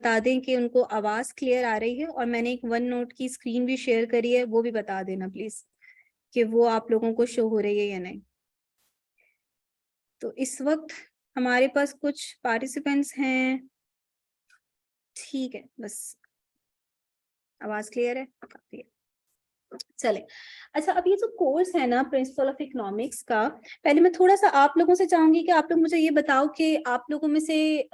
बता दें कि उनको आवाज क्लियर आ रही है, और मैंने एक वन नोट की स्क्रीन भी शेयर करी है, वो भी बता देना प्लीज कि वो आप लोगों को शो हो रही है या नहीं। तो इस वक्त हमारे पास कुछ पार्टिसिपेंट्स हैं। ठीक है, बस आवाज क्लियर है, काफी है। चले, अच्छा, अब ये जो कोर्स है ना प्रिंसिपल ऑफ इकोनॉमिक्स का, पहले मैं थोड़ा सा आप लोगों से चाहूंगी कि आप लोग मुझे ये बताओ कि आप लोगों में से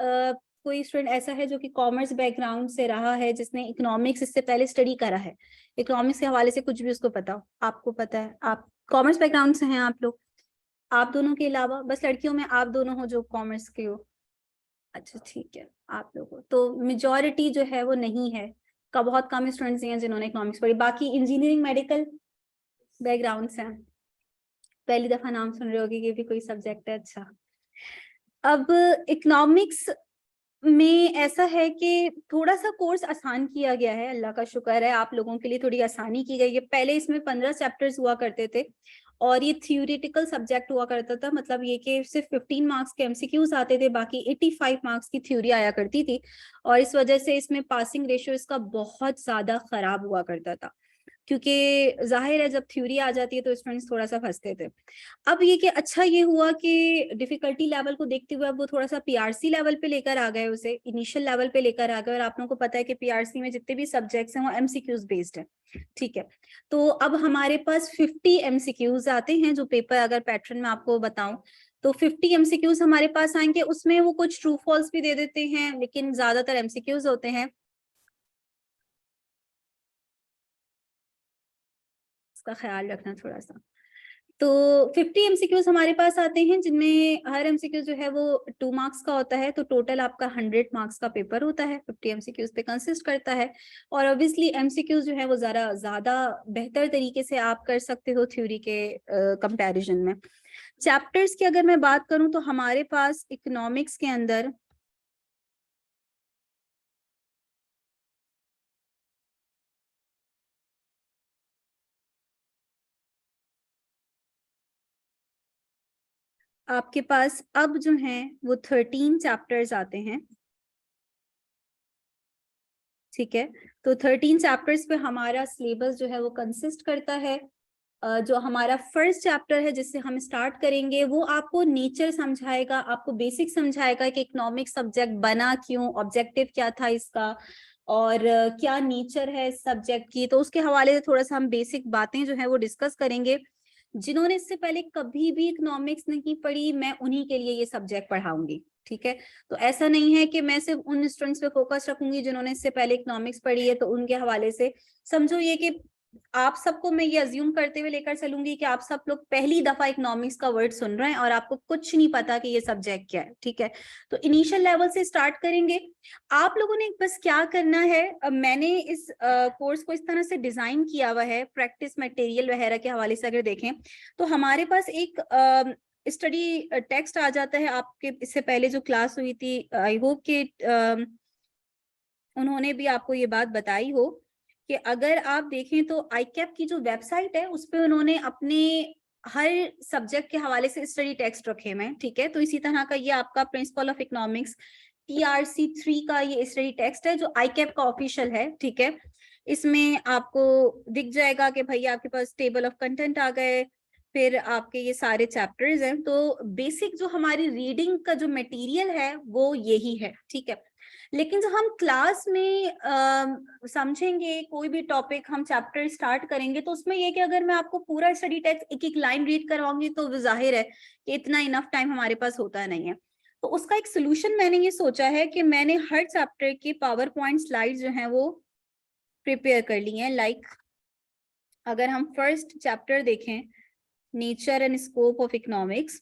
कोई स्टूडेंट ऐसा है जो कि कॉमर्स बैकग्राउंड से रहा है, जिसने इकोनॉमिक्स इससे पहले स्टडी करा है, इकोनॉमिक्स के हवाले से कुछ भी उसको पता हो, आपको पता है, आप कॉमर्स बैकग्राउंड से हैं आप लोग, आप दोनों के अलावा, बस लड़कियों में आप दोनों हो जो कॉमर्स के हो। अच्छा ठीक है, आप लोगों तो मेजॉरिटी जो है वो नहीं है, का बहुत कम स्टूडेंट्स हैं जिन्होंने इकोनॉमिक्स पढ़ी, बाकी इंजीनियरिंग मेडिकल बैकग्राउंड से हैं। पहली दफा नाम सुन रहे होगे, ये भी कोई सब्जेक्ट है। अच्छा, अब इकोनॉमिक्स में ऐसा है कि थोड़ा सा कोर्स आसान किया गया है, अल्लाह का शुक्र है, आप लोगों के लिए थोड़ी आसानी की गई है। पहले इसमें 15 चैप्टर्स हुआ करते थे और ये थियोरिटिकल सब्जेक्ट हुआ करता था, मतलब ये कि सिर्फ 15 मार्क्स के एमसीक्यूज आते थे, बाकी 85 मार्क्स की थ्योरी आया करती थी, और इस वजह से इसमें पासिंग रेशियो इसका बहुत ज्यादा खराब हुआ करता था, क्योंकि जाहिर है जब थ्योरी आ जाती है तो स्टूडेंट्स थोड़ा सा फंसते थे। अब ये कि अच्छा ये हुआ कि डिफिकल्टी लेवल को देखते हुए अब वो थोड़ा सा पीआरसी लेवल पे लेकर आ गए, उसे इनिशियल लेवल पे लेकर आ गए, और आप लोगों को पता है कि पीआरसी में जितने भी सब्जेक्ट्स हैं वो एमसीक्यूज बेस्ड है। ठीक है, तो अब हमारे पास 50 एमसीक्यूज आते हैं, जो पेपर अगर पैटर्न में आपको बताऊं तो 50 एमसीक्यूज हमारे पास आएंगे, उसमें वो कुछ ट्रू फॉल्स भी दे देते हैं, लेकिन ज्यादातर एमसीक्यूज होते हैं, इसका ख्याल रखना थोड़ा सा। तो 50 एमसीक्यूज हमारे पास आते हैं, जिनमें हर एमसीक्यू जो है वो 2 मार्क्स का होता है, तो टोटल आपका 100 मार्क्स का पेपर होता है, 50 एमसीक्यूज पे कंसिस्ट करता है। और ऑब्वियसली एमसीक्यूज जो है वो जरा ज्यादा बेहतर तरीके से आप कर सकते हो थ्योरी के कंपैरिजन में। चैप्टर्स की अगर मैं बात करूं तो हमारे पास इकोनॉमिक्स के अंदर आपके पास अब जो है वो 13 चैप्टर्स आते हैं। ठीक है, तो 13 चैप्टर्स पे हमारा सिलेबस जो है वो कंसिस्ट करता है। जो हमारा फर्स्ट चैप्टर है जिससे हम स्टार्ट करेंगे, वो आपको नेचर समझाएगा, आपको बेसिक समझाएगा कि इकोनॉमिक सब्जेक्ट बना क्यों, ऑब्जेक्टिव क्या था इसका, और क्या नेचर है इस सब्जेक्ट की। तो उसके हवाले से थोड़ा सा हम बेसिक बातें जो है वो डिस्कस करेंगे। जिन्होंने इससे पहले कभी भी इकोनॉमिक्स नहीं पढ़ी, मैं उन्हीं के लिए ये सब्जेक्ट पढ़ाऊंगी। ठीक है, तो ऐसा नहीं है कि मैं सिर्फ उन स्टूडेंट्स पे फोकस रखूंगी जिन्होंने इससे पहले इकोनॉमिक्स पढ़ी है, तो उनके हवाले से समझो ये कि आप सबको मैं ये अज्यूम करते हुए लेकर चलूंगी कि आप सब लोग पहली दफा इकोनॉमिक्स का वर्ड सुन रहे हैं और आपको कुछ नहीं पता कि ये सब्जेक्ट क्या है। ठीक है, तो इनिशियल लेवल से स्टार्ट करेंगे। आप लोगों ने बस क्या करना है, मैंने इस कोर्स को इस तरह से डिजाइन किया हुआ है, प्रैक्टिस मटेरियल वगैरह के हवाले से अगर देखें तो हमारे पास एक स्टडी टेक्स्ट आ जाता है। आपके इससे पहले जो क्लास हुई थी, आई होप कि उन्होंने भी आपको ये बात बताई हो कि अगर आप देखें तो आईकैप की जो वेबसाइट है उस पे उन्होंने अपने हर सब्जेक्ट के हवाले से स्टडी टेक्स्ट रखे हुए हैं। ठीक है, तो इसी तरह का ये आपका प्रिंसिपल ऑफ इकोनॉमिक्स TRC3 का ये स्टडी टेक्स्ट है जो आईकैप का ऑफिशियल है। ठीक है, इसमें आपको दिख जाएगा कि भाई आपके पास टेबल ऑफ कंटेंट आ गए, फिर आपके ये सारे चैप्टर्स हैं। तो बेसिक जो हमारी रीडिंग का जो मटेरियल है वो यही है। ठीक है, लेकिन जब हम क्लास में समझेंगे कोई भी टॉपिक, हम चैप्टर स्टार्ट करेंगे, तो उसमें ये कि अगर मैं आपको पूरा स्टडी टेक्स्ट एक एक लाइन रीड करवाऊंगी तो जाहिर है कि इतना इनफ टाइम हमारे पास होता नहीं है। तो उसका एक सोल्यूशन मैंने ये सोचा है कि मैंने हर चैप्टर की पावर पॉइंट स्लाइड जो है वो प्रिपेयर कर ली है। लाइक अगर हम फर्स्ट चैप्टर देखें, nature and scope of economics,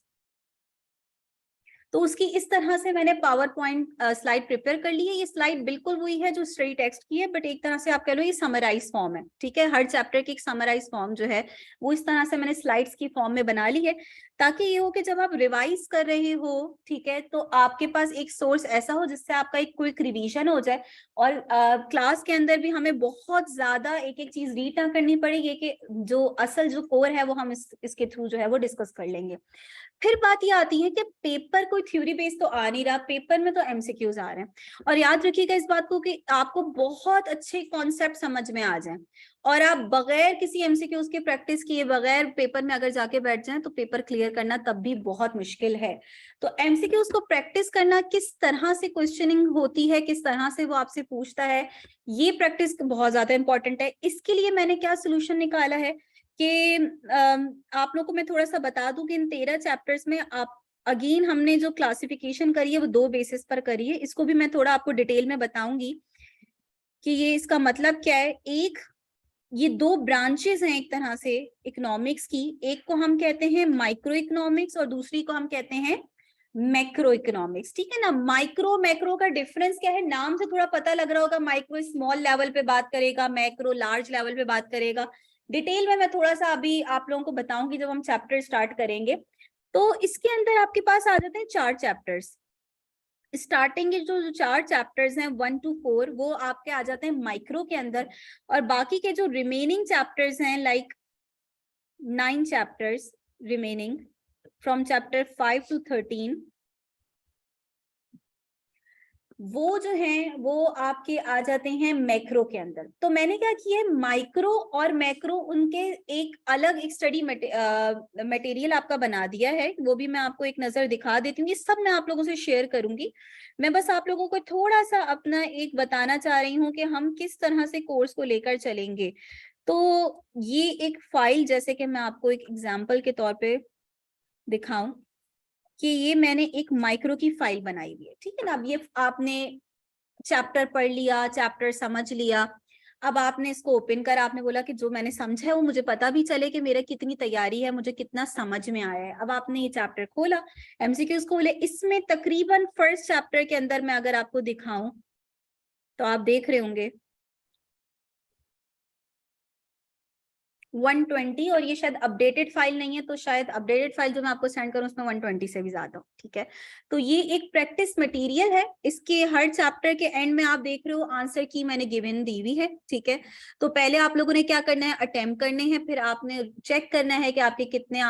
तो उसकी इस तरह से मैंने पावर पॉइंट स्लाइड प्रिपेयर कर ली है। ये स्लाइड बिल्कुल वही है जो स्टडी टेक्स्ट की है, बट एक तरह से आप कह लो ये समराइज फॉर्म है। ठीक है, हर चैप्टर की एक समराइज फॉर्म जो है वो इस तरह से मैंने स्लाइड्स की फॉर्म में बना ली है, ताकि ये हो कि जब आप रिवाइज कर रहे हो, ठीक है, तो आपके पास एक सोर्स ऐसा हो जिससे आपका एक क्विक रिवीजन हो जाए, और क्लास के अंदर भी हमें बहुत ज्यादा एक एक चीज रीड ना करनी पड़ेगी, कि जो असल जो कोर है वो हम इसके थ्रू जो है वो डिस्कस कर लेंगे। फिर बात ये आती है कि पेपर कोई थ्योरी बेस्ड तो आ नहीं रहा, पेपर में तो एमसीक्यूज आ रहे हैं। और याद रखिएगा इस बात को कि आपको बहुत अच्छे कॉन्सेप्ट समझ में आ जाए और आप बगैर किसी एमसीक्यूज की प्रैक्टिस किए बगैर पेपर में अगर जाके बैठ जाएं तो पेपर क्लियर करना तब भी बहुत मुश्किल है। तो एमसीक्यूज को प्रैक्टिस करना, किस तरह से क्वेश्चनिंग होती है, किस तरह से वो आपसे पूछता है, ये प्रैक्टिस बहुत ज्यादा इंपॉर्टेंट है। इसके लिए मैंने क्या सोल्यूशन निकाला है कि आप लोगों को मैं थोड़ा सा बता दूं कि इन 13 चैप्टर्स में आप अगेन हमने जो क्लासिफिकेशन करी है वो 2 बेसिस पर करी है। इसको भी मैं थोड़ा आपको डिटेल में बताऊंगी कि ये इसका मतलब क्या है। एक, ये 2 ब्रांचेस हैं एक तरह से इकोनॉमिक्स की, एक को हम कहते हैं माइक्रो इकोनॉमिक्स और दूसरी को हम कहते हैं मैक्रो इकोनॉमिक्स। ठीक है ना। माइक्रो मैक्रो का डिफरेंस क्या है, नाम से थोड़ा पता लग रहा होगा। माइक्रो स्मॉल लेवल पे बात करेगा, मैक्रो लार्ज लेवल पे बात करेगा। डिटेल में मैं थोड़ा सा अभी आप लोगों को बताऊंगी जब हम चैप्टर स्टार्ट करेंगे। तो इसके अंदर आपके पास आ जाते हैं 4 चैप्टर्स। स्टार्टिंग के जो 4 चैप्टर्स हैं 1 to 4 वो आपके आ जाते हैं माइक्रो के अंदर, और बाकी के जो रिमेनिंग चैप्टर्स हैं like 9 chapters remaining from chapter 5 to 13 वो जो हैं वो आपके आ जाते हैं मैक्रो के अंदर। तो मैंने क्या किया है, माइक्रो और मैक्रो उनके एक अलग एक स्टडी मटेरियल आपका बना दिया है, वो भी मैं आपको एक नजर दिखा देती हूँ। ये सब मैं आप लोगों से शेयर करूंगी। मैं बस आप लोगों को थोड़ा सा अपना एक बताना चाह रही हूँ कि हम किस तरह से कोर्स को लेकर चलेंगे। तो ये एक फाइल, जैसे कि मैं आपको एक एग्जाम्पल के तौर पे दिखाऊं कि ये मैंने एक माइक्रो की फाइल बनाई हुई है। ठीक है ना। अब ये आपने चैप्टर पढ़ लिया, चैप्टर समझ लिया, अब आपने इसको ओपन करा, आपने बोला कि जो मैंने समझा है वो मुझे पता भी चले कि मेरा कितनी तैयारी है, मुझे कितना समझ में आया है। अब आपने ये चैप्टर खोला, एमसीक्यूज खोले, इसमें तकरीबन फर्स्ट चैप्टर के अंदर मैं अगर आपको दिखाऊं तो आप देख रहे होंगे 120, और ये शायद अपडेटेड फाइल नहीं है, तो शायद अपडेटेड फाइल जो मैं आपको सेंड करूं उसमें 120 से भी ज्यादा हो। ठीक है। तो ये एक प्रैक्टिस मटेरियल है। इसके हर चैप्टर के एंड में आप देख रहे हो आंसर की मैंने गिवन दी हुई है। ठीक है। तो पहले आप लोगों ने क्या करना है, अटेम्प्ट करने हैं, फिर आपने चेक करना है कि आपके कितने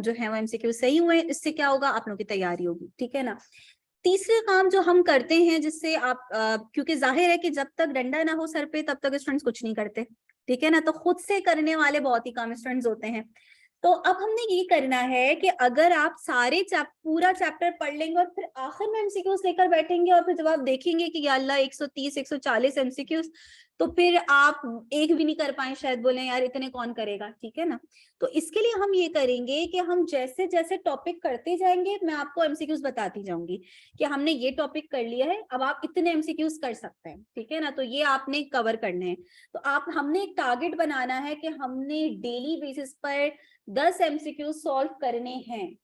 जो है वो एमसीक्यू सही हुए। इससे क्या होगा, आप लोगों की तैयारी होगी। ठीक है ना। तीसरे काम जो हम करते हैं जिससे आप क्योंकि जाहिर है कि जब तक डंडा ना हो सर पे तब तक स्टूडेंट्स कुछ नहीं करते। ठीक है ना। तो खुद से करने वाले बहुत ही कम स्टूडेंट्स होते हैं। तो अब हमने ये करना है कि अगर आप सारे पूरा चैप्टर पढ़ लेंगे और फिर आखिर में एमसीक्यूज लेकर बैठेंगे और फिर जब आप देखेंगे कि या अल्लाह 130 140 एमसीक्यूज, तो फिर आप एक भी नहीं कर पाए, शायद बोले यार इतने कौन करेगा। ठीक है ना। तो इसके लिए हम ये करेंगे कि हम जैसे जैसे टॉपिक करते जाएंगे मैं आपको एमसीक्यूज बताती जाऊंगी कि हमने ये टॉपिक कर लिया है, अब आप इतने एमसीक्यूज कर सकते हैं। ठीक है ना। तो ये आपने कवर करने हैं। तो आप हमने एक टारगेट बनाना है कि हमने डेली बेसिस पर 10 एमसीक्यू सॉल्व करने हैं।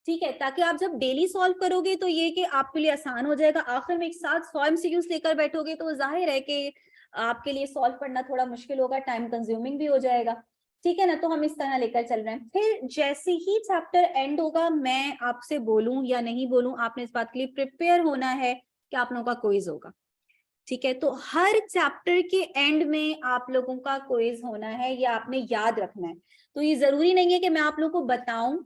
ठीक है। ताकि आप जब डेली सॉल्व करोगे तो ये कि आपके लिए आसान हो जाएगा। आखिर में एक साथ 100 एमसीक्यूज लेकर बैठोगे तो जाहिर है कि आपके लिए सॉल्व करना थोड़ा मुश्किल होगा, टाइम कंज्यूमिंग भी हो जाएगा। ठीक है ना। तो हम इस तरह लेकर चल रहे हैं। फिर जैसे ही चैप्टर एंड होगा मैं आपसे बोलूं या नहीं बोलूं, आपने इस बात के लिए प्रिपेयर होना है कि आप लोगों का क्विज होगा। ठीक है। तो हर चैप्टर के एंड में आप लोगों का क्विज होना है, ये आपने याद रखना है। तो ये जरूरी नहीं है कि मैं आप लोगों को बताऊं,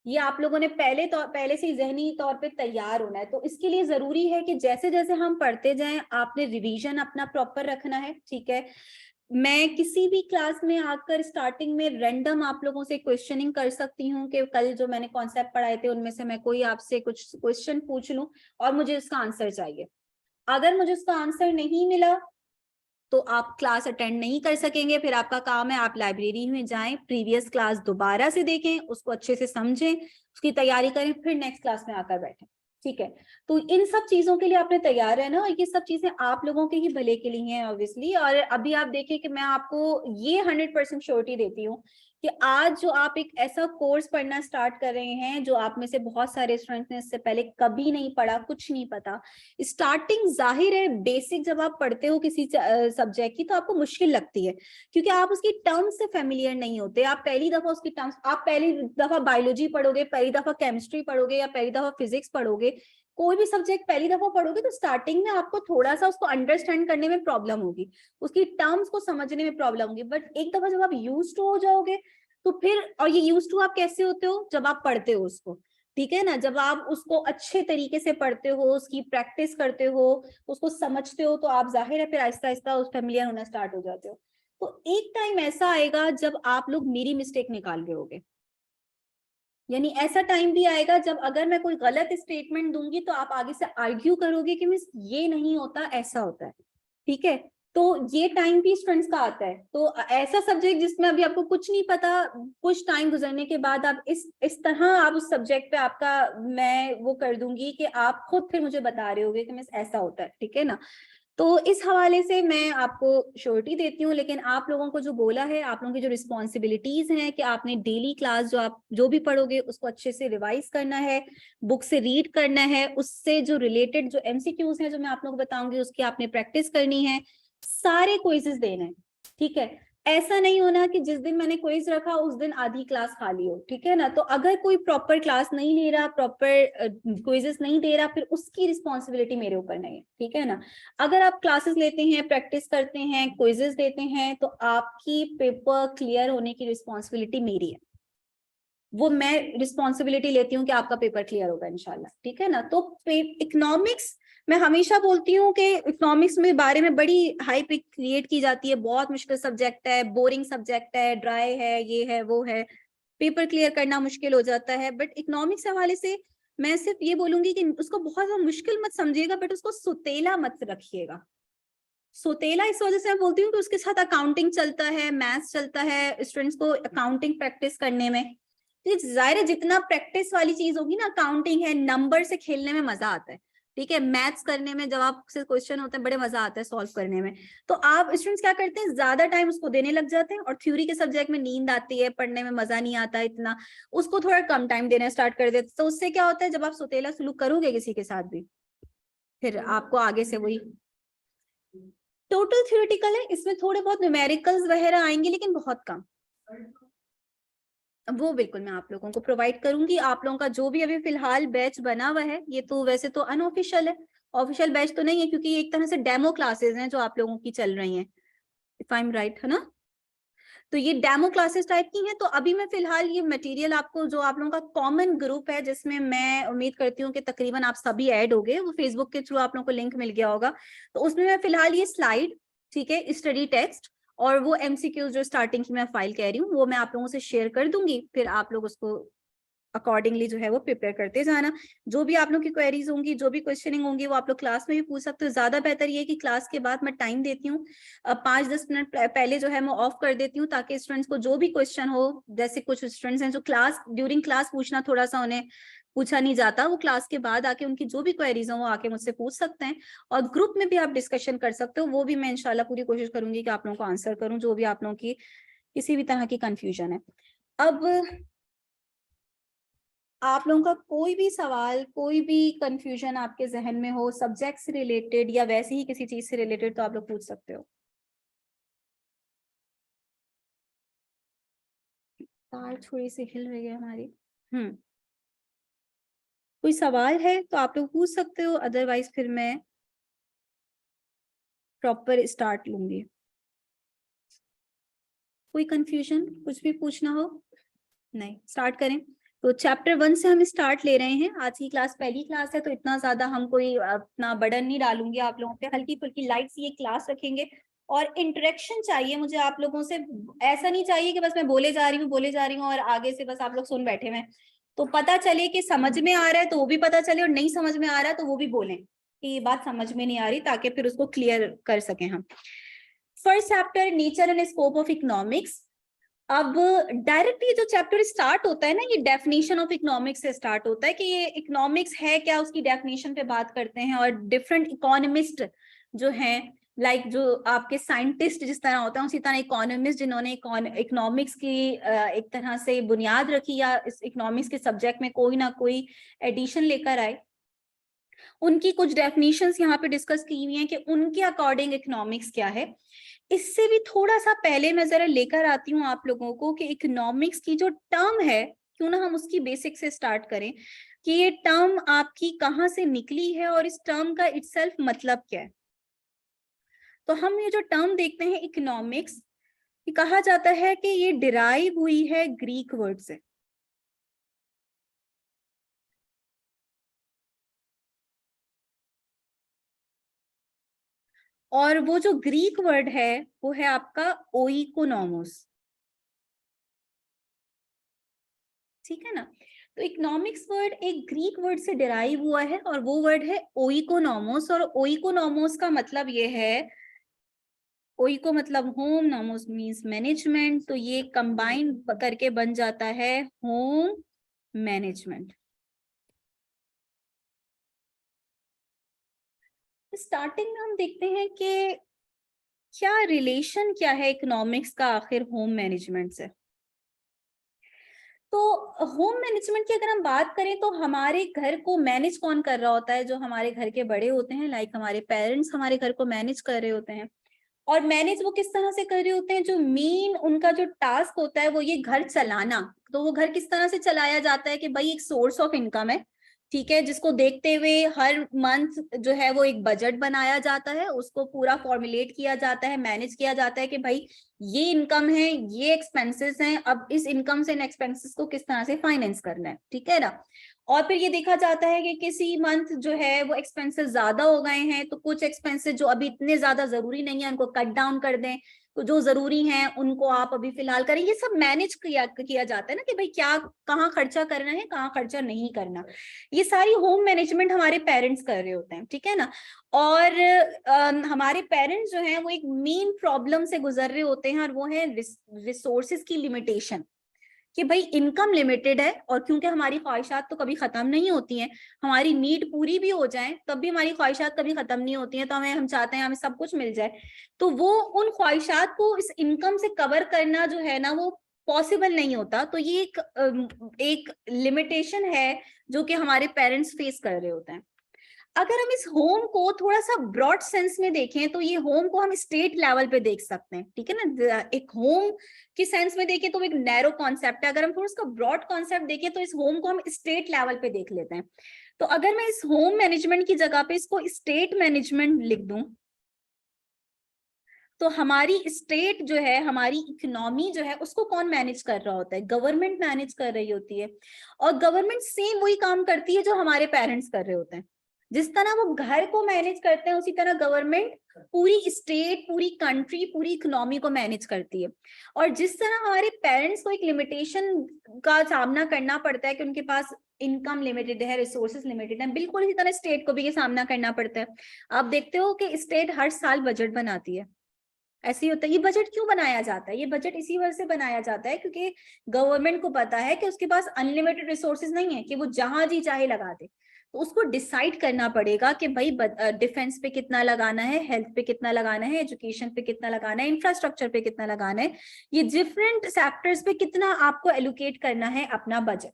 ये आप लोगों ने पहले से ही जहनी तौर पे तैयार होना है। तो इसके लिए जरूरी है कि जैसे जैसे हम पढ़ते जाएं आपने रिवीजन अपना प्रॉपर रखना है। ठीक है। मैं किसी भी क्लास में आकर स्टार्टिंग में रैंडम आप लोगों से क्वेश्चनिंग कर सकती हूँ कि कल जो मैंने कॉन्सेप्ट पढ़ाए थे उनमें से मैं कोई आपसे कुछ क्वेश्चन पूछ लूं और मुझे उसका आंसर चाहिए। अगर मुझे उसका आंसर नहीं मिला तो आप क्लास अटेंड नहीं कर सकेंगे। फिर आपका काम है आप लाइब्रेरी में जाएं, प्रीवियस क्लास दोबारा से देखें, उसको अच्छे से समझें, उसकी तैयारी करें, फिर नेक्स्ट क्लास में आकर बैठें। ठीक है। तो इन सब चीजों के लिए आपने तैयार रहना, और ये सब चीजें आप लोगों के ही भले के लिए हैं ऑब्वियसली। और अभी आप देखिए कि मैं आपको ये 100% श्योरिटी देती हूँ कि आज जो आप एक ऐसा कोर्स पढ़ना स्टार्ट कर रहे हैं जो आप में से बहुत सारे स्टूडेंट्स ने इससे पहले कभी नहीं पढ़ा, कुछ नहीं पता। स्टार्टिंग जाहिर है बेसिक जब आप पढ़ते हो किसी सब्जेक्ट की तो आपको मुश्किल लगती है क्योंकि आप उसकी टर्म्स से फेमिलियर नहीं होते। आप पहली दफा उसकी टर्म्स, आप पहली दफा बायोलॉजी पढ़ोगे, पहली दफा केमिस्ट्री पढ़ोगे या पहली दफा फिजिक्स पढ़ोगे, कोई भी सब्जेक्ट पहली दफा पढ़ोगे तो स्टार्टिंग में आपको थोड़ा सा उसको अंडरस्टैंड करने में प्रॉब्लम होगी, उसकी टर्म्स को समझने में प्रॉब्लम होगी। बट एक दफा जब आप यूज टू हो जाओगे तो फिर, और ये यूज टू आप कैसे होते हो, जब आप पढ़ते हो उसको। ठीक है ना। जब आप उसको अच्छे तरीके से पढ़ते हो, उसकी प्रैक्टिस करते हो, उसको समझते हो, तो आप जाहिर है फिर आहिस्ता आहिस्ता उस फेमिलियर होना स्टार्ट हो जाते हो। तो एक टाइम ऐसा आएगा जब आप लोग मेरी मिस्टेक निकाल रहे होगे, यानी ऐसा टाइम भी आएगा जब अगर मैं कोई गलत स्टेटमेंट दूंगी तो आप आगे से आर्ग्यू करोगे कि मिस ये नहीं होता, ऐसा होता है। ठीक है, तो ये टाइम भी स्टूडेंट्स का आता है। तो ऐसा सब्जेक्ट जिसमें अभी आपको कुछ नहीं पता, कुछ टाइम गुजरने के बाद आप इस तरह आप उस सब्जेक्ट पे आपका मैं वो कर दूंगी कि आप खुद फिर मुझे बता रहे होगे कि मिस ऐसा होता है। ठीक है ना। तो इस हवाले से मैं आपको श्योरिटी देती हूँ, लेकिन आप लोगों को जो बोला है, आप लोगों की जो रिस्पॉन्सिबिलिटीज हैं कि आपने डेली क्लास जो आप जो भी पढ़ोगे उसको अच्छे से रिवाइज करना है, बुक से रीड करना है, उससे जो रिलेटेड जो एमसीक्यूज हैं जो मैं आप लोगों को बताऊंगी उसकी आपने प्रैक्टिस करनी है, सारे क्विजेस देने हैं। ठीक है, ऐसा नहीं होना कि जिस दिन मैंने क्विज रखा उस दिन आधी क्लास खाली हो। ठीक है ना। तो अगर कोई प्रॉपर क्लास नहीं ले रहा, प्रॉपर क्विजेस नहीं दे रहा, फिर उसकी रिस्पॉन्सिबिलिटी मेरे ऊपर नहीं है। ठीक है ना। अगर आप क्लासेस लेते हैं, प्रैक्टिस करते हैं, क्विजेस देते हैं, तो आपकी पेपर क्लियर होने की रिस्पॉन्सिबिलिटी मेरी है। वो मैं रिस्पॉन्सिबिलिटी लेती हूँ कि आपका पेपर क्लियर होगा इंशाल्लाह। ठीक है ना। तो इकोनॉमिक्स मैं हमेशा बोलती हूँ कि इकोनॉमिक्स में बारे में बड़ी हाइप क्रिएट की जाती है, बहुत मुश्किल सब्जेक्ट है, बोरिंग सब्जेक्ट है, ड्राई है, ये है वो है, पेपर क्लियर करना मुश्किल हो जाता है। बट इकोनॉमिक्स हवाले से मैं सिर्फ ये बोलूंगी कि उसको बहुत ज्यादा मुश्किल मत समझिएगा, बट उसको सुतेला मत रखिएगा। सोतेला इस वजह से मैं बोलती हूँ कि उसके साथ अकाउंटिंग चलता है, मैथ्स चलता है, स्टूडेंट्स को अकाउंटिंग प्रैक्टिस करने में। तो जाहिर है जितना प्रैक्टिस वाली चीज होगी ना, अकाउंटिंग है, नंबर से खेलने में मजा आता है। ठीक है, मैथ्स करने में जब आपसे क्वेश्चन होते हैं बड़े मजा आता है सॉल्व करने में। तो आप स्टूडेंट्स क्या करते हैं, ज्यादा टाइम उसको देने लग जाते हैं, और थ्योरी के सब्जेक्ट में नींद आती है, पढ़ने में मजा नहीं आता इतना, उसको थोड़ा कम टाइम देना स्टार्ट कर देते। तो उससे क्या होता है, जब आप सोतेला सुलूक करोगे किसी के साथ भी, फिर आपको आगे से वही टोटल थ्योरेटिकल है, इसमें थोड़े बहुत न्यूमेरिकल्स वगैरह आएंगे लेकिन बहुत कम। वो बिल्कुल मैं आप लोगों को प्रोवाइड करूंगी। आप लोगों का जो भी अभी फिलहाल बैच बना हुआ है, ये तो वैसे तो अनऑफिशियल है, ऑफिशियल बैच तो नहीं है, क्योंकि एक तरह से डेमो क्लासेस हैं जो आप लोगों की चल रही हैं, इफ आई एम राइट, है ना। तो ये डेमो क्लासेस टाइप की हैं। तो अभी मैं फिलहाल ये मटेरियल आपको, जो आप लोगों का कॉमन ग्रुप है जिसमें मैं उम्मीद करती हूँ कि तकरीबन आप सभी ऐड हो गए, वो फेसबुक के थ्रू आप लोगों को लिंक मिल गया होगा, तो उसमें मैं फिलहाल ये स्लाइड, ठीक है, स्टडी टेक्स्ट और वो एमसीक्यूज जो स्टार्टिंग की मैं फाइल कह रही हूँ वो मैं आप लोगों से शेयर कर दूंगी। फिर आप लोग उसको अकॉर्डिंगली जो है वो प्रिपेयर करते जाना। जो भी आप लोग की क्वेरीज होंगी, जो भी क्वेश्चनिंग होंगी, वो आप लोग क्लास में भी पूछ सकते हो। ज्यादा बेहतर ये कि क्लास के बाद मैं टाइम देती हूँ, 5-10 मिनट पहले जो है मैं ऑफ कर देती हूँ, ताकि स्टूडेंट्स को जो भी क्वेश्चन हो, जैसे कुछ स्टूडेंट्स हैं जो क्लास ड्यूरिंग क्लास पूछना थोड़ा सा उन्हें पूछा नहीं जाता, वो क्लास के बाद आके उनकी जो भी क्वेरीज हो वो आके मुझसे पूछ सकते हैं, और ग्रुप में भी आप डिस्कशन कर सकते हो। वो भी मैं इंशाल्लाह पूरी कोशिश करूंगी कि आप लोगों को आंसर करूं, जो भी आप लोगों की किसी भी तरह की कंफ्यूजन है। अब आप लोगों का कोई भी सवाल, कोई भी कंफ्यूजन आपके जहन में हो सब्जेक्ट से रिलेटेड या वैसे ही किसी चीज से रिलेटेड, तो आप लोग पूछ सकते हो। तार थोड़ी सी हिल रही है हमारी। कोई सवाल है तो आप लोग पूछ सकते हो, अदरवाइज फिर मैं प्रॉपर स्टार्ट लूंगी। कोई कंफ्यूजन, कुछ भी पूछना हो? नहीं, स्टार्ट करें। तो चैप्टर 1 से हम स्टार्ट ले रहे हैं। आज की क्लास पहली क्लास है, तो इतना ज्यादा हम कोई अपना बर्डन नहीं डालूंगी आप लोगों पे, हल्की फुल्की लाइट सी ये क्लास रखेंगे। और इंटरेक्शन चाहिए मुझे आप लोगों से, ऐसा नहीं चाहिए कि बस मैं बोले जा रही हूँ और आगे से बस आप लोग सुन बैठे हुए। तो पता चले कि समझ में आ रहा है तो वो भी पता चले, और नहीं समझ में आ रहा है तो वो भी बोलें कि ये बात समझ में नहीं आ रही, ताकि फिर उसको क्लियर कर सकें हम। First chapter, nature and scope of economics. अब डायरेक्ट ये जो चैप्टर स्टार्ट होता है ना, ये डेफिनेशन ऑफ इकोनॉमिक्स से स्टार्ट होता है कि ये इकोनॉमिक्स है क्या, उसकी डेफिनेशन पे बात करते हैं। और डिफरेंट इकोनॉमिस्ट जो हैं, लाइक जो आपके साइंटिस्ट जिस तरह होता है, उसी तरह इकोनॉमिस्ट जिन्होंने इकोनॉमिक्स की एक तरह से बुनियाद रखी, या इस इकोनॉमिक्स के सब्जेक्ट में कोई ना कोई एडिशन लेकर आए, उनकी कुछ डेफिनेशंस यहाँ पे डिस्कस की हुई हैं कि उनके अकॉर्डिंग इकोनॉमिक्स क्या है। इससे भी थोड़ा सा पहले मैं जरा लेकर आती हूँ आप लोगों को कि इकोनॉमिक्स की जो टर्म है, क्यों ना हम उसकी बेसिक से स्टार्ट करें कि ये टर्म आपकी कहाँ से निकली है और इस टर्म का इटसेल्फ मतलब क्या है। तो हम ये जो टर्म देखते हैं इकोनॉमिक्स, कहा जाता है कि ये डिराइव हुई है ग्रीक वर्ड से। और वो जो ग्रीक वर्ड है वो है आपका ओइकोनॉमोस, ठीक है ना। तो इकोनॉमिक्स वर्ड एक ग्रीक वर्ड से डिराइव हुआ है और वो वर्ड है ओइकोनॉमोस, और ओइकोनॉमोस का मतलब ये है, ओइको मतलब होम, नॉमोस मींस मैनेजमेंट, तो ये कंबाइन करके बन जाता है होम मैनेजमेंट। स्टार्टिंग में हम देखते हैं कि क्या रिलेशन क्या है इकोनॉमिक्स का आखिर होम मैनेजमेंट से। तो होम मैनेजमेंट की अगर हम बात करें तो हमारे घर को मैनेज कौन कर रहा होता है, जो हमारे घर के बड़े होते हैं, लाइक हमारे पेरेंट्स हमारे घर को मैनेज कर रहे होते हैं। और मैनेज वो किस तरह से कर रहे होते हैं, जो मेन उनका जो टास्क होता है वो ये घर चलाना। तो वो घर किस तरह से चलाया जाता है कि भाई एक सोर्स ऑफ इनकम है, ठीक है, जिसको देखते हुए हर मंथ जो है वो एक बजट बनाया जाता है, उसको पूरा फॉर्मुलेट किया जाता है, मैनेज किया जाता है कि भाई ये इनकम है, ये एक्सपेंसेस हैं, अब इस इनकम से इन एक्सपेंसेस को किस तरह से फाइनेंस करना है, ठीक है ना। और फिर ये देखा जाता है कि किसी मंथ जो है वो एक्सपेंसेस ज्यादा हो गए हैं, तो कुछ एक्सपेंसेस जो अभी इतने ज्यादा जरूरी नहीं है उनको कट डाउन कर दें, तो जो जरूरी हैं उनको आप अभी फिलहाल करें। ये सब मैनेज किया जाता है ना कि भाई क्या कहाँ खर्चा करना है, कहाँ खर्चा नहीं करना। ये सारी होम मैनेजमेंट हमारे पेरेंट्स कर रहे होते हैं, ठीक है ना। और हमारे पेरेंट्स जो हैं वो एक मेन प्रॉब्लम से गुजर रहे होते हैं, और वो है रिसोर्सेज की लिमिटेशन, कि भाई इनकम लिमिटेड है, और क्योंकि हमारी ख्वाहिशात तो कभी खत्म नहीं होती हैं, हमारी नीड पूरी भी हो जाए तब भी हमारी ख्वाहिशात कभी खत्म नहीं होती हैं, तो हम चाहते हैं हमें सब कुछ मिल जाए, तो वो उन ख्वाहिशात को इस इनकम से कवर करना जो है ना वो पॉसिबल नहीं होता। तो ये एक लिमिटेशन है जो कि हमारे पेरेंट्स फेस कर रहे होते हैं। अगर हम इस होम को थोड़ा सा ब्रॉड सेंस में देखें तो ये होम को हम स्टेट लेवल पे देख सकते हैं, ठीक है ना। एक होम की सेंस में देखें तो एक नैरो कॉन्सेप्ट है, अगर हम थोड़ा सा ब्रॉड कॉन्सेप्ट देखें तो इस होम को हम स्टेट लेवल पे देख लेते हैं। तो अगर मैं इस होम मैनेजमेंट की जगह पे इसको स्टेट मैनेजमेंट लिख दूं, तो हमारी स्टेट जो है, हमारी इकोनॉमी जो है, उसको कौन मैनेज कर रहा होता है, गवर्नमेंट मैनेज कर रही होती है। और गवर्नमेंट सेम वही काम करती है जो हमारे पेरेंट्स कर रहे होते हैं। जिस तरह वो घर को मैनेज करते हैं उसी तरह गवर्नमेंट पूरी स्टेट, पूरी कंट्री, पूरी इकोनॉमी को मैनेज करती है। और जिस तरह हमारे पेरेंट्स को एक लिमिटेशन का सामना करना पड़ता है कि उनके पास इनकम लिमिटेड है, रिसोर्सेज लिमिटेड है, बिल्कुल इसी तरह स्टेट को भी ये सामना करना पड़ता है। आप देखते हो कि स्टेट हर साल बजट बनाती है, ऐसे ही होता है। ये बजट क्यों बनाया जाता है, ये बजट इसी वजह से बनाया जाता है क्योंकि गवर्नमेंट को पता है कि उसके पास अनलिमिटेड रिसोर्सेज नहीं है कि वो जहां जी चाहे लगा दे। तो उसको डिसाइड करना पड़ेगा कि भाई डिफेंस पे कितना लगाना है, हेल्थ पे कितना लगाना है, एजुकेशन पे कितना लगाना है, इंफ्रास्ट्रक्चर पे कितना लगाना है, ये डिफरेंट सेक्टर्स पे कितना आपको एलोकेट करना है अपना बजट।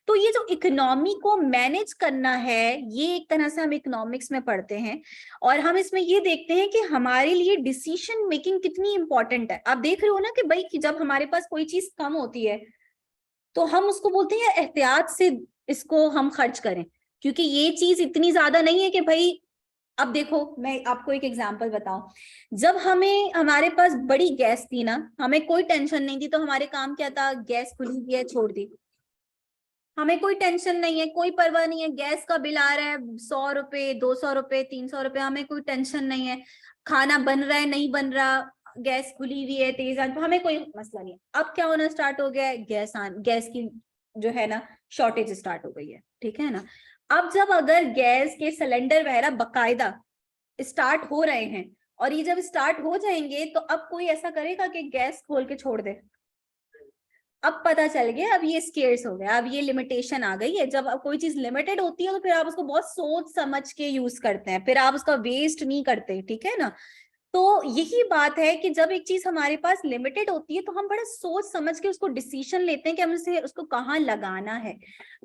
तो ये जो इकोनॉमी को मैनेज करना है, ये एक तरह से हम इकोनॉमिक्स में पढ़ते हैं। और हम इसमें ये देखते हैं कि हमारे लिए डिसीजन मेकिंग कितनी इंपॉर्टेंट है। आप देख रहे हो ना कि भाई कि जब हमारे पास कोई चीज कम होती है तो हम उसको बोलते हैं एहतियात से इसको हम खर्च करें, क्योंकि ये चीज इतनी ज्यादा नहीं है कि भाई। अब देखो मैं आपको एक एग्जांपल बताऊं, जब हमें हमारे पास बड़ी गैस थी ना, हमें कोई टेंशन नहीं थी, तो हमारे काम क्या था, गैस खुली हुई है छोड़ दी, हमें कोई टेंशन नहीं है, कोई परवाह नहीं है, गैस का बिल आ रहा है 100 रुपए, 200 रुपए, 300 रुपए, हमें कोई टेंशन नहीं है, खाना बन रहा है नहीं बन रहा, गैस खुली हुई है तेज आंच, हमें कोई मसला नहीं है। अब क्या होना स्टार्ट हो गया है, गैस की जो है ना शॉर्टेज स्टार्ट हो गई है, ठीक है ना। अब जब अगर गैस के सिलेंडर वगैरह बकायदा स्टार्ट हो रहे हैं, और ये जब स्टार्ट हो जाएंगे तो अब कोई ऐसा करेगा कि गैस खोल के छोड़ दे। अब पता चल गया, अब ये स्केर्स हो गया, अब ये लिमिटेशन आ गई है। जब अब कोई चीज लिमिटेड होती है तो फिर आप उसको बहुत सोच समझ के यूज करते हैं, फिर आप उसका वेस्ट नहीं करते, ठीक है ना। तो यही बात है कि जब एक चीज हमारे पास लिमिटेड होती है तो हम बड़ा सोच समझ के उसको डिसीजन लेते हैं कि हमें उसको कहाँ लगाना है।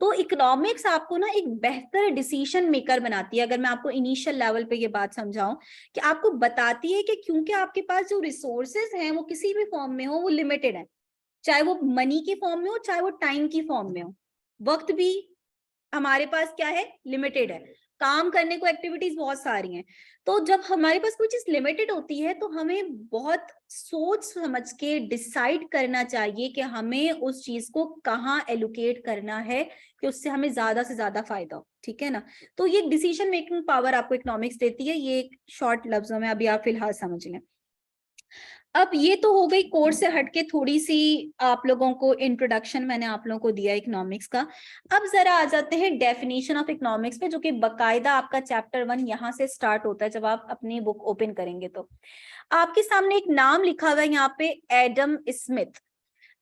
तो इकोनॉमिक्स आपको ना एक बेहतर डिसीजन मेकर बनाती है। अगर मैं आपको इनिशियल लेवल पे ये बात समझाऊं, कि आपको बताती है कि क्योंकि आपके पास जो रिसोर्सेज हैं वो किसी भी फॉर्म में हो वो लिमिटेड है, चाहे वो मनी की फॉर्म में हो, चाहे वो टाइम की फॉर्म में हो। वक्त भी हमारे पास क्या है, लिमिटेड है। काम करने को एक्टिविटीज बहुत सारी हैं। तो जब हमारे पास कोई चीज लिमिटेड होती है तो हमें बहुत सोच समझ के डिसाइड करना चाहिए कि हमें उस चीज को कहाँ एलोकेट करना है कि उससे हमें ज्यादा से ज्यादा फायदा हो, ठीक है ना। तो ये डिसीजन मेकिंग पावर आपको इकोनॉमिक्स देती है, ये शॉर्ट लफ्जों में अभी आप फिलहाल समझ लें। अब ये तो हो गई कोर्स से हटके थोड़ी सी आप लोगों को इंट्रोडक्शन मैंने आप लोगों को दिया इकोनॉमिक्स का। अब जरा आ जाते हैं डेफिनेशन ऑफ इकोनॉमिक्स पे, जो कि बकायदा आपका चैप्टर 1 यहाँ से स्टार्ट होता है जब आप अपनी बुक ओपन करेंगे। तो आपके सामने एक नाम लिखा हुआ है यहाँ पे, एडम स्मिथ।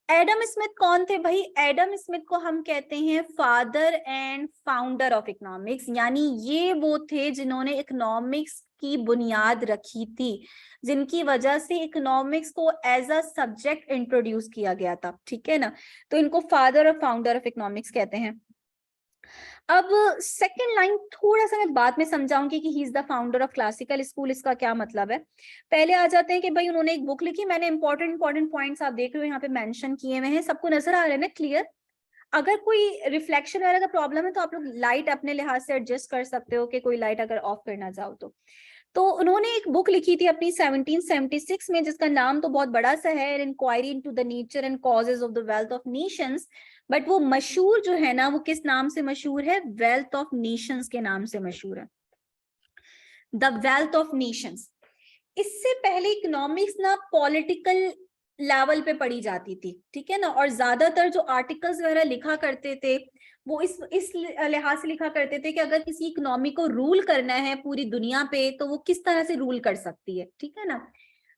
एडम स्मिथ कौन थे भाई? एडम स्मिथ को हम कहते हैं father and founder of economics, यानी ये वो थे जिन्होंने इकोनॉमिक्स की बुनियाद रखी थी, जिनकी वजह से इकोनॉमिक्स को एज अ सब्जेक्ट इंट्रोड्यूस किया गया था, ठीक है ना। तो इनको फादर और फाउंडर ऑफ इकोनॉमिक्स कहते हैं। अब सेकंड लाइन थोड़ा सा मैं बाद में समझाऊंगी कि he is the founder of classical school, इसका क्या मतलब है। पहले आ जाते हैं कि भाई उन्होंने एक बुक लिखी, मैंने इंपॉर्टेंट पॉइंट्स आप देख रहे हो यहाँ पे मेंशन किए हुए हैं, सबको नजर आ रहे हैं ना क्लियर? अगर कोई रिफ्लेक्शन वगैरह का प्रॉब्लम है तो आप लोग लाइट अपने लिहाज से एडजस्ट कर सकते हो कि कोई लाइट अगर ऑफ करना चाहो तो उन्होंने एक बुक लिखी थी अपनी 1776 में, जिसका नाम तो बहुत बड़ा सा है, inquiry into the nature and causes of the wealth of nations. But वो मशहूर जो है ना, वो किस नाम से मशहूर है? वेल्थ ऑफ नेशंस के नाम से मशहूर है, द वेल्थ ऑफ नेशंस। इससे पहले इकोनॉमिक्स ना पॉलिटिकल लेवल पे पढ़ी जाती थी, ठीक है ना, और ज्यादातर जो आर्टिकल्स वगैरह लिखा करते थे वो इस लिहाज से लिखा करते थे कि अगर किसी इकोनॉमी को रूल करना है पूरी दुनिया पे तो वो किस तरह से रूल कर सकती है, ठीक है ना।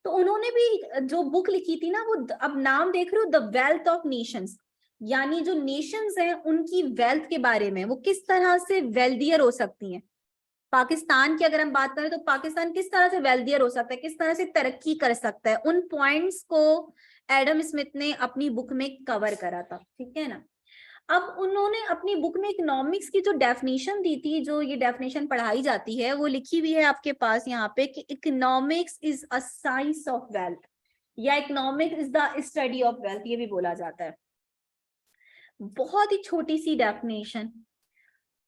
तो उन्होंने भी जो बुक लिखी थी ना, वो अब नाम देख रहे हो, द वेल्थ ऑफ नेशंस, यानी जो नेशंस हैं उनकी वेल्थ के बारे में, वो किस तरह से वेल्दियर हो सकती हैं। पाकिस्तान की अगर हम बात करें तो पाकिस्तान किस तरह से वेल्दियर हो सकता है, किस तरह से तरक्की कर सकता है, उन पॉइंट्स को एडम स्मिथ ने अपनी बुक में कवर करा था, ठीक है ना। अब उन्होंने अपनी बुक में इकोनॉमिक्स की जो डेफिनेशन दी थी, जो ये डेफिनेशन पढ़ाई जाती है, वो लिखी हुई है आपके पास यहाँ पे कि economics is a science of wealth, या economics is the study of wealth, ये भी बोला जाता है। बहुत ही छोटी सी डेफिनेशन,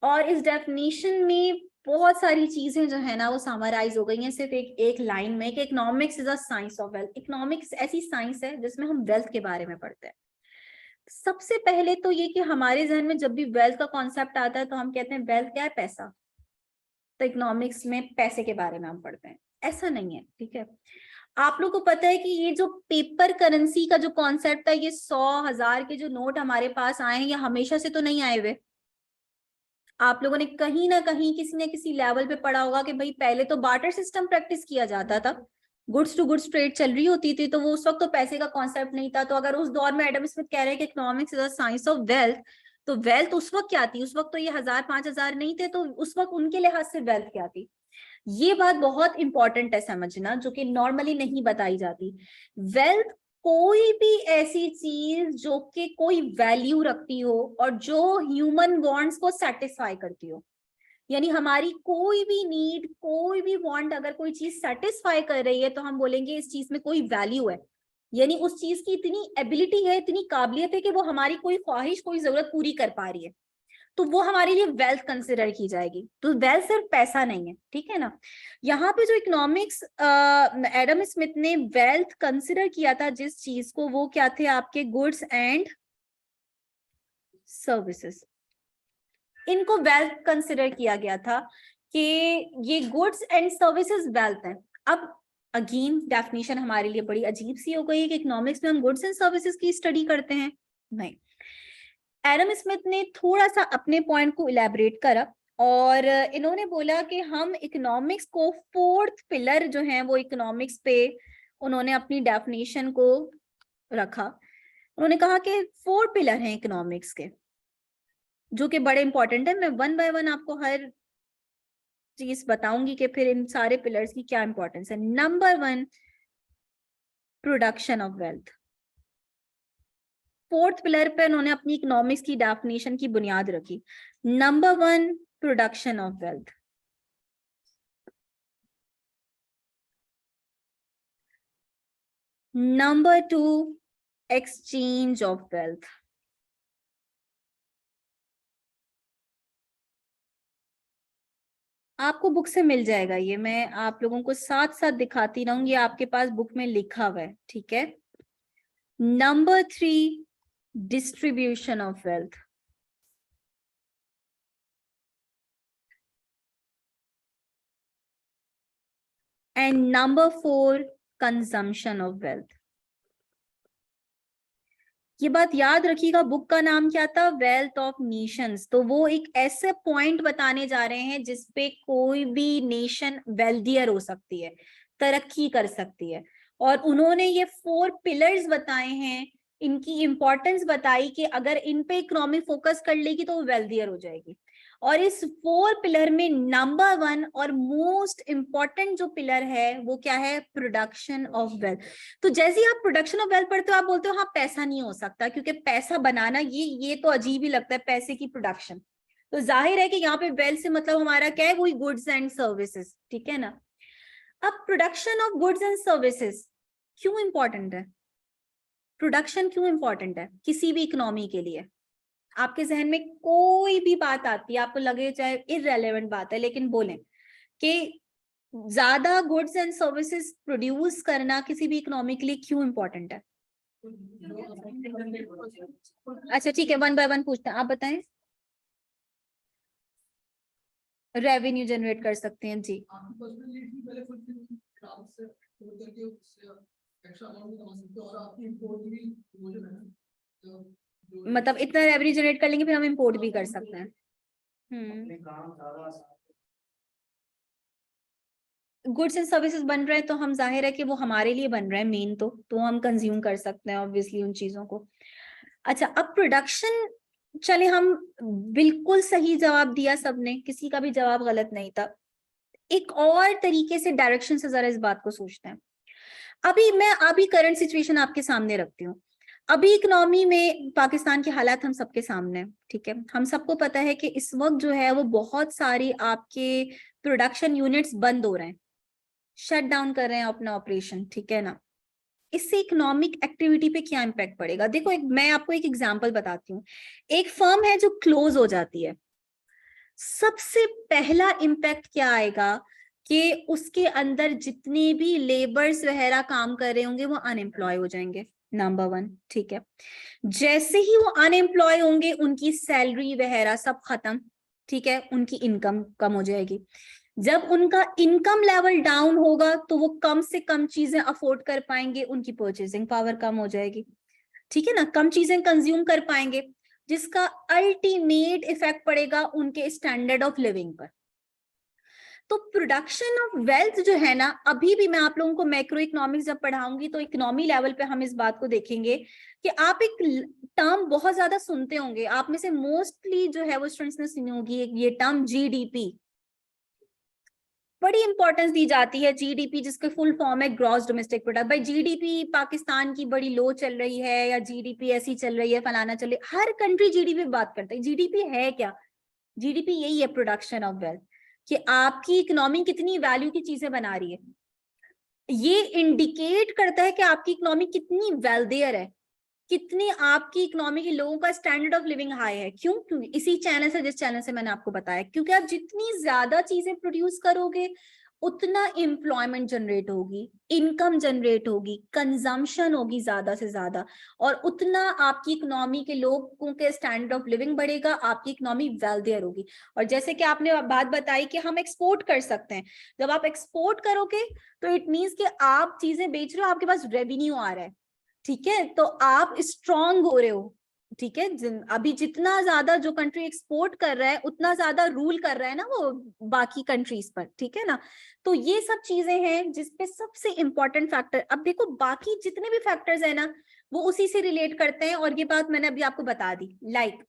और इस डेफिनेशन में बहुत सारी चीजें जो है ना वो समराइज हो गई हैं सिर्फ एक लाइन में कि economics is a science of wealth. Economics ऐसी साइंस है जिसमें हम वेल्थ के बारे में पढ़ते हैं। सबसे पहले तो ये कि हमारे जहन में जब भी वेल्थ का कॉन्सेप्ट आता है तो हम कहते हैं वेल्थ क्या है? पैसा। तो इकोनॉमिक्स में पैसे के बारे में हम पढ़ते हैं, ऐसा नहीं है, ठीक है। आप लोग को पता है कि ये जो पेपर करेंसी का जो कॉन्सेप्ट है, ये 100,000 के जो नोट हमारे पास आए हैं, ये हमेशा से तो नहीं आए हुए। आप लोगों ने कहीं ना कहीं किसी न किसी लेवल पे पढ़ा होगा कि भाई पहले तो बार्टर सिस्टम प्रैक्टिस किया जाता था, गुड्स टू गुड्स ट्रेड चल रही होती थी, तो वो उस वक्त तो पैसे का कॉन्सेप्ट नहीं था। तो अगर उस दौर में एडम स्मिथ कह रहे हैं कि economics is a science of wealth, तो वेल्थ उस वक्त क्या थी? उस वक्त तो ये 1,000-5,000 नहीं थे, तो उस वक्त उनके लिहाज से वेल्थ क्या थी? ये बात बहुत इंपॉर्टेंट है समझना, जो कि नॉर्मली नहीं बताई जाती। वेल्थ कोई भी ऐसी चीज जो कि कोई वैल्यू रखती हो और जो ह्यूमन वांट्स को सेटिस्फाई करती हो, यानी हमारी कोई भी नीड, कोई भी वांट अगर कोई चीज सेटिस्फाई कर रही है तो हम बोलेंगे इस चीज में कोई वैल्यू है, यानी उस चीज की इतनी एबिलिटी है, इतनी काबिलियत है कि वो हमारी कोई ख्वाहिश, कोई जरूरत पूरी कर पा रही है, तो वो हमारे लिए वेल्थ कंसिडर की जाएगी। तो वेल्थ सिर्फ पैसा नहीं है, ठीक है ना। यहाँ पे जो इकोनॉमिक्स एडम स्मिथ ने वेल्थ कंसिडर किया था जिस चीज को, वो क्या थे? आपके गुड्स एंड सर्विसेज। इनको वेल्थ कंसिडर किया गया था कि ये गुड्स एंड सर्विसेज वेल्थ है। अब अगेन डेफिनेशन हमारे लिए बड़ी अजीब सी हो गई कि इकोनॉमिक्स में हम गुड्स एंड सर्विसेज की स्टडी करते हैं, नहीं। एडम स्मिथ ने थोड़ा सा अपने पॉइंट को इलेबरेट करा और इन्होंने बोला कि हम इकोनॉमिक्स को फोर्थ पिलर जो है वो इकोनॉमिक्स पे उन्होंने अपनी डेफिनेशन को रखा। उन्होंने कहा कि 4 पिलर हैं इकोनॉमिक्स के, जो कि बड़े इंपॉर्टेंट है। मैं वन बाय वन आपको हर चीज बताऊंगी कि फिर इन सारे पिलर्स की क्या इंपॉर्टेंस है। Number 1, production of wealth. Fourth pillar पे उन्होंने अपनी इकोनॉमिक्स की डेफिनेशन की बुनियाद रखी। Number 1, production of wealth. Number 2, exchange of wealth. आपको बुक से मिल जाएगा, ये मैं आप लोगों को साथ साथ दिखाती रहूंगी, आपके पास बुक में लिखा हुआ है, ठीक है। Number 3, distribution of wealth. And number 4, consumption of wealth. ये बात याद रखिएगा, बुक का नाम क्या था, वेल्थ ऑफ नेशंस। तो वो एक ऐसे पॉइंट बताने जा रहे हैं जिसपे कोई भी नेशन वेल्दियर हो सकती है, तरक्की कर सकती है। और उन्होंने ये 4 पिलर्स बताए हैं, इनकी इंपॉर्टेंस बताई कि अगर इन पे इकोनॉमी फोकस कर लेगी तो वो वेल्दियर हो जाएगी। और इस 4 पिलर में नंबर 1 और मोस्ट इंपॉर्टेंट जो पिलर है वो क्या है, प्रोडक्शन ऑफ वेल्थ। तो जैसे ही आप प्रोडक्शन ऑफ वेल्थ पढ़ते हो आप बोलते हो हाँ पैसा नहीं हो सकता, क्योंकि पैसा बनाना ये तो अजीब ही लगता है, पैसे की प्रोडक्शन। तो जाहिर है कि यहाँ पे वेल्थ से मतलब हमारा क्या है, वही गुड्स एंड सर्विसेज, ठीक है ना। अब production of goods and services क्यों इंपॉर्टेंट है, प्रोडक्शन क्यों इंपॉर्टेंट है किसी भी इकोनॉमी के लिए। आपके जहन में कोई भी बात आती है, आपको लगे चाहे इररेलेवेंट बात है, लेकिन बोलें कि ज्यादा गुड्स एंड सर्विसेज प्रोड्यूस करना किसी भी इकोनॉमी के लिए क्यों इंपॉर्टेंट है। अच्छा ठीक है, 1 बाय 1 पूछते हैं, आप बताएं। रेवेन्यू जनरेट कर सकते हैं जी। मतलब इतना रेवेन्यू जनरेट कर लेंगे फिर हम इंपोर्ट भी कर सकते हैं। गुड्स एंड सर्विसेज बन रहे हैं तो हम जाहिर है कि वो हमारे लिए बन रहे हैं मेन, तो हम कंज्यूम कर सकते हैं ऑब्वियसली उन चीजों को। अच्छा अब प्रोडक्शन, चले हम बिल्कुल सही जवाब दिया सबने, किसी का भी जवाब गलत नहीं था। एक और तरीके से डायरेक्शन से जरा इस बात को सोचते हैं। अभी करंट सिचुएशन आपके सामने रखती हूँ। अभी इकोनॉमी में पाकिस्तान के हालात हम सबके सामने हैं, ठीक है। हम सबको पता है कि इस वक्त जो है वो बहुत सारी आपके प्रोडक्शन यूनिट्स बंद हो रहे हैं, शट डाउन कर रहे हैं अपना ऑपरेशन, ठीक है ना। इससे इकोनॉमिक एक्टिविटी पे क्या इम्पैक्ट पड़ेगा, देखो मैं आपको एक एग्जांपल बताती हूँ। एक फर्म है जो क्लोज हो जाती है, सबसे पहला इम्पैक्ट क्या आएगा कि उसके अंदर जितने भी लेबर्स वगैरह काम कर रहे होंगे वो अनएम्प्लॉय हो जाएंगे, नंबर 1, ठीक है। जैसे ही वो अनएम्प्लॉय होंगे उनकी सैलरी वगैरह सब खत्म, ठीक है, उनकी इनकम कम हो जाएगी। जब उनका इनकम लेवल डाउन होगा तो वो कम से कम चीजें अफोर्ड कर पाएंगे, उनकी परचेसिंग पावर कम हो जाएगी, ठीक है ना, कम चीजें कंज्यूम कर पाएंगे, जिसका अल्टीमेट इफेक्ट पड़ेगा उनके स्टैंडर्ड ऑफ लिविंग पर। तो प्रोडक्शन ऑफ वेल्थ जो है ना, अभी भी मैं आप लोगों को मैक्रो इकोनॉमिक्स जब पढ़ाऊंगी तो इकोनॉमी लेवल पे हम इस बात को देखेंगे कि आप एक टर्म बहुत ज्यादा सुनते होंगे, आप में से मोस्टली जो है वो स्टूडेंट्स ने सुनी होगी ये टर्म जीडीपी। बड़ी इंपॉर्टेंस दी जाती है जीडीपी, जिसके फुल फॉर्म है ग्रॉस डोमेस्टिक प्रोडक्ट। भाई जीडीपी पाकिस्तान की बड़ी लो चल रही है या जीडीपी ऐसी चल रही है, फलाना चल रही है, हर कंट्री जीडीपी बात करता है। जीडीपी है क्या, जीडीपी यही है, प्रोडक्शन ऑफ वेल्थ, कि आपकी इकोनॉमी कितनी वैल्यू की चीजें बना रही है। ये इंडिकेट करता है कि आपकी इकोनॉमी कितनी वेल्दियर है, कितनी आपकी इकोनॉमी के लोगों का स्टैंडर्ड ऑफ लिविंग हाई है। क्यों, क्योंकि इसी चैनल से, जिस चैनल से मैंने आपको बताया, क्योंकि आप जितनी ज्यादा चीजें प्रोड्यूस करोगे उतना एम्प्लॉयमेंट जनरेट होगी, इनकम जनरेट होगी, कंजम्पशन होगी ज्यादा से ज्यादा, और उतना आपकी इकोनॉमी के लोगों के स्टैंडर्ड ऑफ लिविंग बढ़ेगा, आपकी इकोनॉमी वेल्दियर होगी। और जैसे कि आपने बात बताई कि हम एक्सपोर्ट कर सकते हैं, जब आप एक्सपोर्ट करोगे तो इट मीन्स कि आप चीजें बेच रहे हो, आपके पास रेवेन्यू आ रहा है, ठीक है, तो आप स्ट्रांग हो रहे हो, ठीक है। अभी जितना ज्यादा जो कंट्री एक्सपोर्ट कर रहा है उतना ज्यादा रूल कर रहा है ना वो बाकी कंट्रीज पर, ठीक है ना। तो ये सब चीजें हैं जिसपे सबसे इंपॉर्टेंट फैक्टर, अब देखो बाकी जितने भी फैक्टर्स है ना वो उसी से रिलेट करते हैं, और ये बात मैंने अभी आपको बता दी। लाइक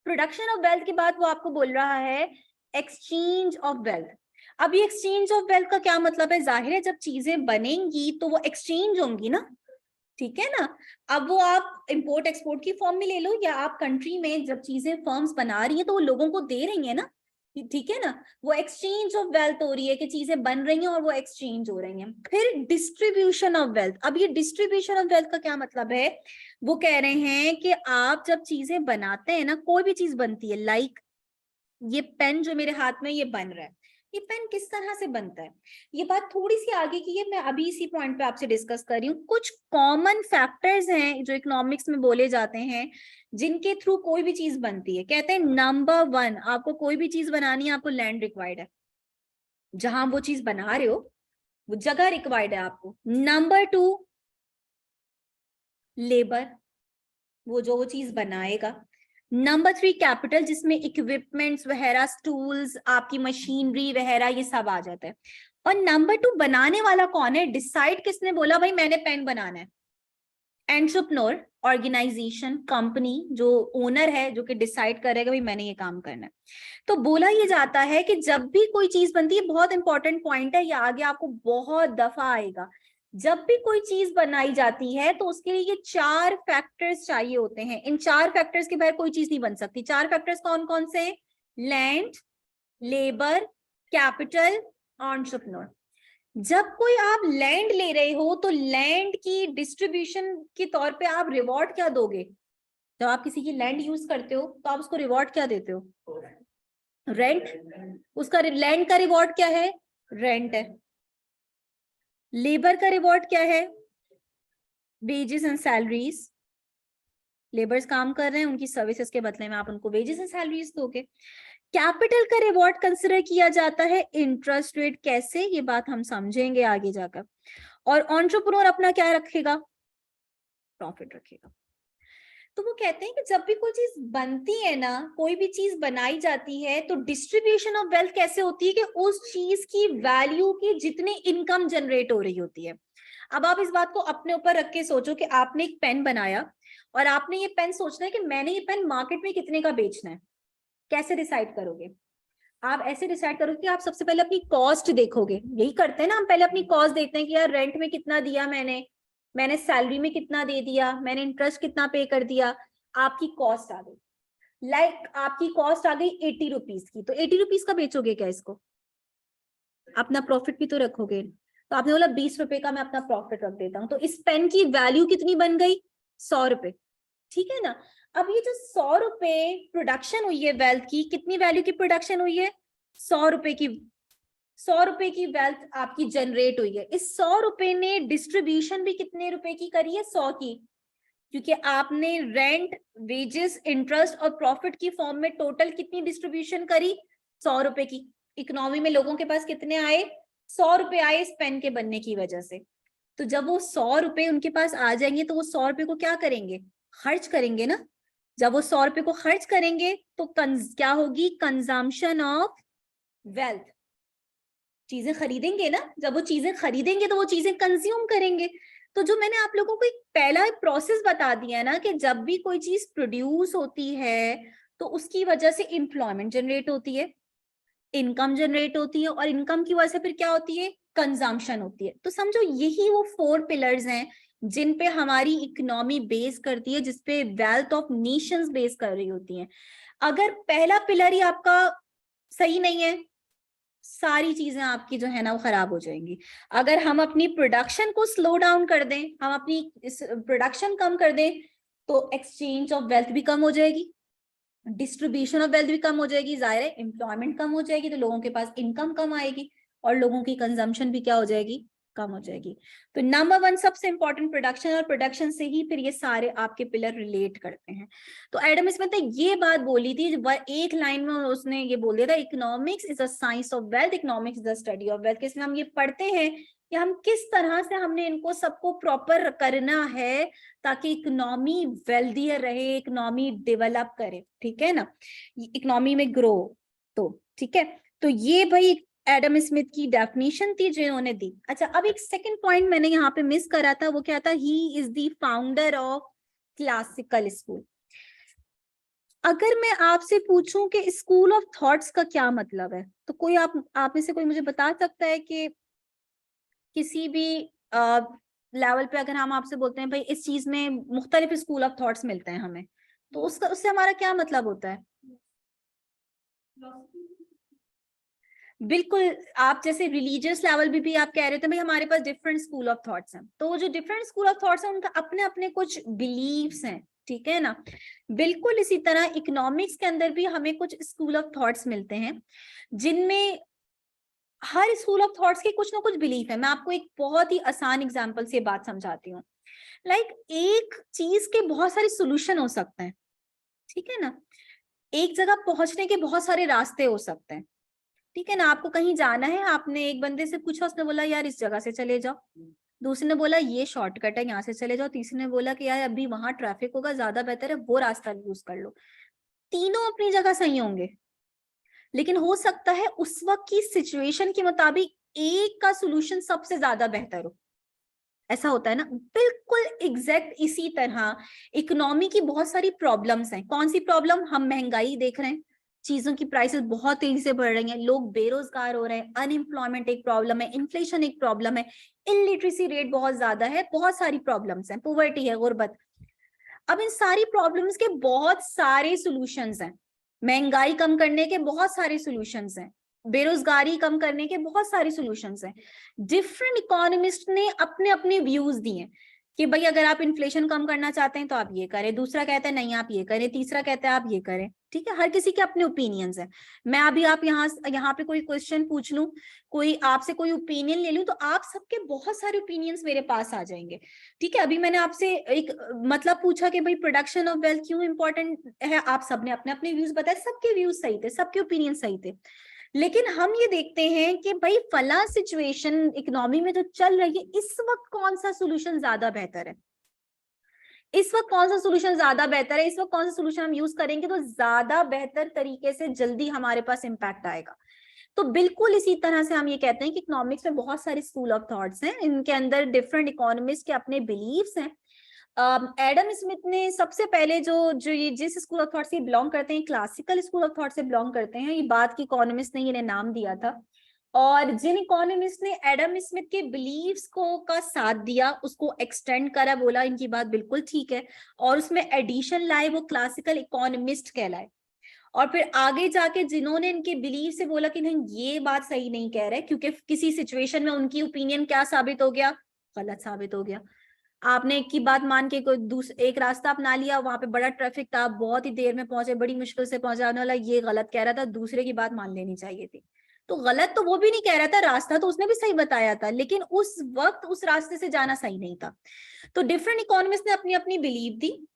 प्रोडक्शन ऑफ वेल्थ के बाद वो आपको बोल रहा है एक्सचेंज ऑफ वेल्थ। अब ये एक्सचेंज ऑफ वेल्थ का क्या मतलब है, जाहिर है जब चीजें बनेंगी तो वो एक्सचेंज होंगी ना, ठीक है ना। अब वो आप इंपोर्ट एक्सपोर्ट की फॉर्म में ले लो, या आप कंट्री में जब चीजें फर्म्स बना रही है तो वो लोगों को दे रही है ना, ठीक है ना। वो एक्सचेंज ऑफ वेल्थ हो रही है कि चीजें बन रही हैं और वो एक्सचेंज हो रही हैं। फिर डिस्ट्रीब्यूशन ऑफ वेल्थ। अब ये डिस्ट्रीब्यूशन ऑफ वेल्थ का क्या मतलब है, वो कह रहे हैं कि आप जब चीजें बनाते हैं ना, कोई भी चीज बनती है, लाइक ये पेन जो मेरे हाथ में ये बन रहा है, ये पेन किस तरह से बनता है, ये बात थोड़ी सी आगे की है, मैं अभी इसी पॉइंट पे आपसे डिस्कस कर रही हूँ। कुछ कॉमन फैक्टर्स हैं जो इकोनॉमिक्स में बोले जाते हैं, जिनके थ्रू कोई भी चीज बनती है। कहते हैं नंबर 1, आपको कोई भी चीज बनानी है, आपको लैंड रिक्वायर्ड है, जहां वो चीज बना रहे हो वो जगह रिक्वायर्ड है आपको। नंबर 2, लेबर, वो चीज बनाएगा। नंबर 3, कैपिटल, जिसमें इक्विपमेंट्स वगैरह, टूल्स, आपकी मशीनरी वगैरह ये सब आ जाता है। और नंबर 2, बनाने वाला कौन है, डिसाइड किसने बोला भाई मैंने पेन बनाना है? एंटरप्रेन्योर, ऑर्गेनाइजेशन, कंपनी, जो ओनर है जो कि डिसाइड करेगा भाई मैंने ये काम करना है। तो बोला ये जाता है कि जब भी कोई चीज बनती है, बहुत इंपॉर्टेंट पॉइंट है, ये आगे आपको बहुत दफा आएगा, जब भी कोई चीज बनाई जाती है तो उसके लिए ये 4 फैक्टर्स चाहिए होते हैं। इन 4 फैक्टर्स के बगैर कोई चीज नहीं बन सकती। 4 फैक्टर्स कौन कौन से? Land, labour, capital, entrepreneur. जब कोई आप लैंड ले रहे हो तो लैंड की डिस्ट्रीब्यूशन के तौर पे आप रिवॉर्ड क्या दोगे? जब आप किसी की लैंड यूज करते हो तो आप उसको रिवॉर्ड क्या देते हो? रेंट। उसका लैंड का रिवॉर्ड क्या है? रेंट है। लेबर का रिवॉर्ड क्या है? Wages and salaries. लेबर्स काम कर रहे हैं, उनकी सर्विसेज के बदले में आप उनको वेजेस एंड सैलरीज दोगे। कैपिटल का रिवॉर्ड कंसिडर किया जाता है इंटरेस्ट रेट। कैसे, ये बात हम समझेंगे आगे जाकर। और एंटरप्रेन्योर अपना क्या रखेगा? प्रॉफिट रखेगा। तो वो कहते हैं कि जब भी कोई चीज बनती है ना, कोई भी चीज बनाई जाती है, तो डिस्ट्रीब्यूशन ऑफ वेल्थ कैसे होती है कि उस चीज की वैल्यू की जितनी इनकम जनरेट हो रही होती है। अब आप इस बात को अपने ऊपर रख के सोचो कि आपने एक पेन बनाया और आपने ये पेन सोचना है कि मैंने ये पेन मार्केट में कितने का बेचना है। कैसे डिसाइड करोगे? आप ऐसे डिसाइड करोगे कि आप सबसे पहले अपनी कॉस्ट देखोगे। यही करते हैं ना हम, पहले अपनी कॉस्ट देखते हैं कि यार रेंट में कितना दिया मैंने सैलरी में कितना दे दिया, मैंने इंटरेस्ट कितना पे कर दिया। आपकी कॉस्ट आ गई, आपकी कॉस्ट आ गई 80 रुपीज की, तो 80 रुपीज का बेचोगे क्या इसको? अपना प्रॉफिट भी तो रखोगे। तो आपने बोला 20 रुपए का मैं अपना प्रॉफिट रख देता हूँ, तो इस पेन की वैल्यू कितनी बन गई? 100 रुपए। ठीक है ना? अब ये जो 100 रुपए प्रोडक्शन हुई है वेल्थ की, कितनी वैल्यू की प्रोडक्शन हुई है? 100 रुपए की। 100 रुपए की वेल्थ आपकी जनरेट हुई है। इस 100 रुपए ने डिस्ट्रीब्यूशन भी कितने रुपए की करी है? 100 की। क्योंकि आपने रेंट, वेजेस, इंटरेस्ट और प्रॉफिट की फॉर्म में टोटल कितनी डिस्ट्रीब्यूशन करी? 100 रुपए की। इकोनॉमी में लोगों के पास कितने आए? 100 रुपए आए इस पेन के बनने की वजह से। तो जब वो 100 रुपए उनके पास आ जाएंगे तो वो 100 रुपए को क्या करेंगे? खर्च करेंगे ना। जब वो 100 रुपए को खर्च करेंगे तो क्या होगी? Consumption of wealth. चीजें खरीदेंगे ना, जब वो चीजें खरीदेंगे तो वो चीजें कंज्यूम करेंगे। तो जो मैंने आप लोगों को एक पहला प्रोसेस बता दिया है ना कि जब भी कोई चीज प्रोड्यूस होती है तो उसकी वजह से इंप्लॉयमेंट जनरेट होती है, इनकम जनरेट होती है, और इनकम की वजह से फिर क्या होती है? कंजम्पशन होती है। तो समझो यही वो 4 पिलर्स हैं जिन पे हमारी इकोनॉमी बेस करती है, जिसपे वेल्थ ऑफ नेशंस बेस कर रही होती है। अगर पहला पिलर ही आपका सही नहीं है, सारी चीजें आपकी जो है ना वो खराब हो जाएंगी। अगर हम अपनी प्रोडक्शन को स्लो डाउन कर दें, हम अपनी प्रोडक्शन कम कर दें, तो एक्सचेंज ऑफ वेल्थ भी कम हो जाएगी, डिस्ट्रीब्यूशन ऑफ वेल्थ भी कम हो जाएगी, जाहिर है एम्प्लॉयमेंट कम हो जाएगी, तो लोगों के पास इनकम कम आएगी और लोगों की कंजम्पशन भी क्या हो जाएगी? कम हो जाएगी। तो नंबर 1 सबसे इंपॉर्टेंट प्रोडक्शन, और प्रोडक्शन से ही फिर ये सारे आपके पिलर रिलेट करते हैं। तो एडम स्मिथ ने ये बात बोली थी, एक लाइन में उसने ये बोल दिया था, economics is a science of wealth, economics is a study of wealth. इसमें हम ये पढ़ते हैं कि हम किस तरह से हमने इनको सबको प्रॉपर करना है ताकि इकोनॉमी वेल्दियर रहे, इकोनॉमी डेवलप करे। ठीक है ना? इकोनॉमी में ग्रो। तो ठीक है, तो ये भाई एडम स्मिथ की डेफिनेशन थी जो इन्होंने दी। अच्छा, अब एक सेकंड पॉइंट मैंने यहाँ पे मिस करा था, वो क्या था? He is the founder of classical school. अगर मैं आपसे पूछूं कि स्कूल ऑफ थॉट्स का क्या मतलब है, तो कोई आप में से कोई मुझे बता सकता है कि किसी भी लेवल पे अगर हम आपसे बोलते हैं भाई इस चीज में मुख्तलिफ स्कूल ऑफ थॉट्स मिलते हैं हमें, तो उससे हमारा क्या मतलब होता है? बिल्कुल। आप जैसे रिलीजियस लेवल भी आप कह रहे थे भाई हमारे पास डिफरेंट स्कूल ऑफ थॉट्स हैं, तो वो जो डिफरेंट स्कूल ऑफ थॉट्स हैं उनका अपने अपने कुछ बिलीव्स हैं। ठीक है ना? बिल्कुल इसी तरह इकोनॉमिक्स के अंदर भी हमें कुछ स्कूल ऑफ थॉट्स मिलते हैं जिनमें हर स्कूल ऑफ थॉट्स के कुछ ना कुछ बिलीफ है। मैं आपको एक बहुत ही आसान एग्जांपल से बात समझाती हूँ। एक चीज के बहुत सारे सोल्यूशन हो सकते हैं, ठीक है ना। एक जगह पहुंचने के बहुत सारे रास्ते हो सकते हैं, ठीक है ना। आपको कहीं जाना है, आपने एक बंदे से पूछा, उसने बोला यार इस जगह से चले जाओ, दूसरे ने बोला ये शॉर्टकट है यहाँ से चले जाओ, तीसरे ने बोला कि यार अभी वहां ट्रैफिक होगा, ज्यादा बेहतर है वो रास्ता यूज कर लो। तीनों अपनी जगह सही होंगे, लेकिन हो सकता है उस वक्त की सिचुएशन के मुताबिक एक का सोल्यूशन सबसे ज्यादा बेहतर हो। ऐसा होता है ना, बिल्कुल एग्जैक्ट इसी तरह इकोनॉमी की बहुत सारी प्रॉब्लम्स हैं। कौन सी प्रॉब्लम? हम महंगाई देख रहे हैं, चीजों की प्राइसेस बहुत तेजी से बढ़ रही हैं, लोग बेरोजगार हो रहे हैं, अनएम्प्लॉयमेंट एक प्रॉब्लम है, इन्फ्लेशन एक प्रॉब्लम है, इलिटरेसी रेट बहुत ज्यादा है, बहुत सारी प्रॉब्लम्स हैं, पॉवर्टी है, गुर्बत। अब इन सारी प्रॉब्लम्स के बहुत सारे सॉल्यूशंस हैं। महंगाई कम करने के बहुत सारे सॉल्यूशंस हैं, बेरोजगारी कम करने के बहुत सारे सॉल्यूशंस हैं। डिफरेंट इकोनॉमिस्ट ने अपने अपने व्यूज दिए कि भाई अगर आप इन्फ्लेशन कम करना चाहते हैं तो आप ये करें, दूसरा कहता है नहीं आप ये करें, तीसरा कहता है आप ये करें, ठीक है। हर किसी के अपने ओपिनियंस हैं। मैं अभी आप यहाँ पे कोई क्वेश्चन पूछ लूं, कोई आपसे कोई ओपिनियन ले लूं, तो आप सबके बहुत सारे ओपिनियंस मेरे पास आ जाएंगे, ठीक है। अभी मैंने आपसे एक मतलब पूछा कि भाई प्रोडक्शन ऑफ वेल्थ क्यों इंपॉर्टेंट है, आप सबने अपने अपने व्यूज बताए, सबके व्यूज सही थे, सबके ओपिनियन सही थे। लेकिन हम ये देखते हैं कि भाई फला सिचुएशन इकोनॉमी में जो चल रही है, इस वक्त कौन सा सोल्यूशन ज्यादा बेहतर है, इस वक्त कौन सा सोल्यूशन ज्यादा बेहतर है, इस वक्त कौन सा सोल्यूशन हम यूज करेंगे तो ज्यादा बेहतर तरीके से जल्दी हमारे पास इंपैक्ट आएगा। तो बिल्कुल इसी तरह से हम ये कहते हैं कि इकोनॉमिक्स में बहुत सारे स्कूल ऑफ थॉट्स हैं, इनके अंदर डिफरेंट इकोनॉमिस्ट के अपने बिलीव्स हैं। एडम स्मिथ ने सबसे पहले जो जो ये जिस स्कूल ऑफ थॉट से बिलोंग करते हैं, क्लासिकल स्कूल ऑफ थॉट से बिलोंग करते हैं, ये बात की इकोनॉमिस्ट ने इन्हें नाम दिया था। और जिन इकोनॉमिस्ट ने एडम स्मिथ के बिलीव्स को का साथ दिया, उसको एक्सटेंड करा, बोला इनकी बात बिल्कुल ठीक है, और उसमें एडिशन लाए, वो क्लासिकल इकोनॉमिस्ट कहलाए। और फिर आगे जाके जिन्होंने इनके बिलीव से बोला कि नहीं ये बात सही नहीं कह रहे, क्योंकि किसी सिचुएशन में उनकी ओपिनियन क्या साबित हो गया, गलत साबित हो गया। आपने एक की बात मान के कोई एक रास्ता अपना लिया, वहां पे बड़ा ट्रैफिक था, बहुत ही देर में पहुंचे, बड़ी मुश्किल से पहुंचाने वाला ये गलत कह रहा था, दूसरे की बात मान लेनी चाहिए थी। तो गलत तो वो भी नहीं कह रहा था, रास्ता तो उसने भी सही बताया था, लेकिन उस वक्त उस रास्ते से जाना सही नहीं था। तो डिफरेंट इकोनॉमिस्ट ने अपनी अपनी बिलीव दी।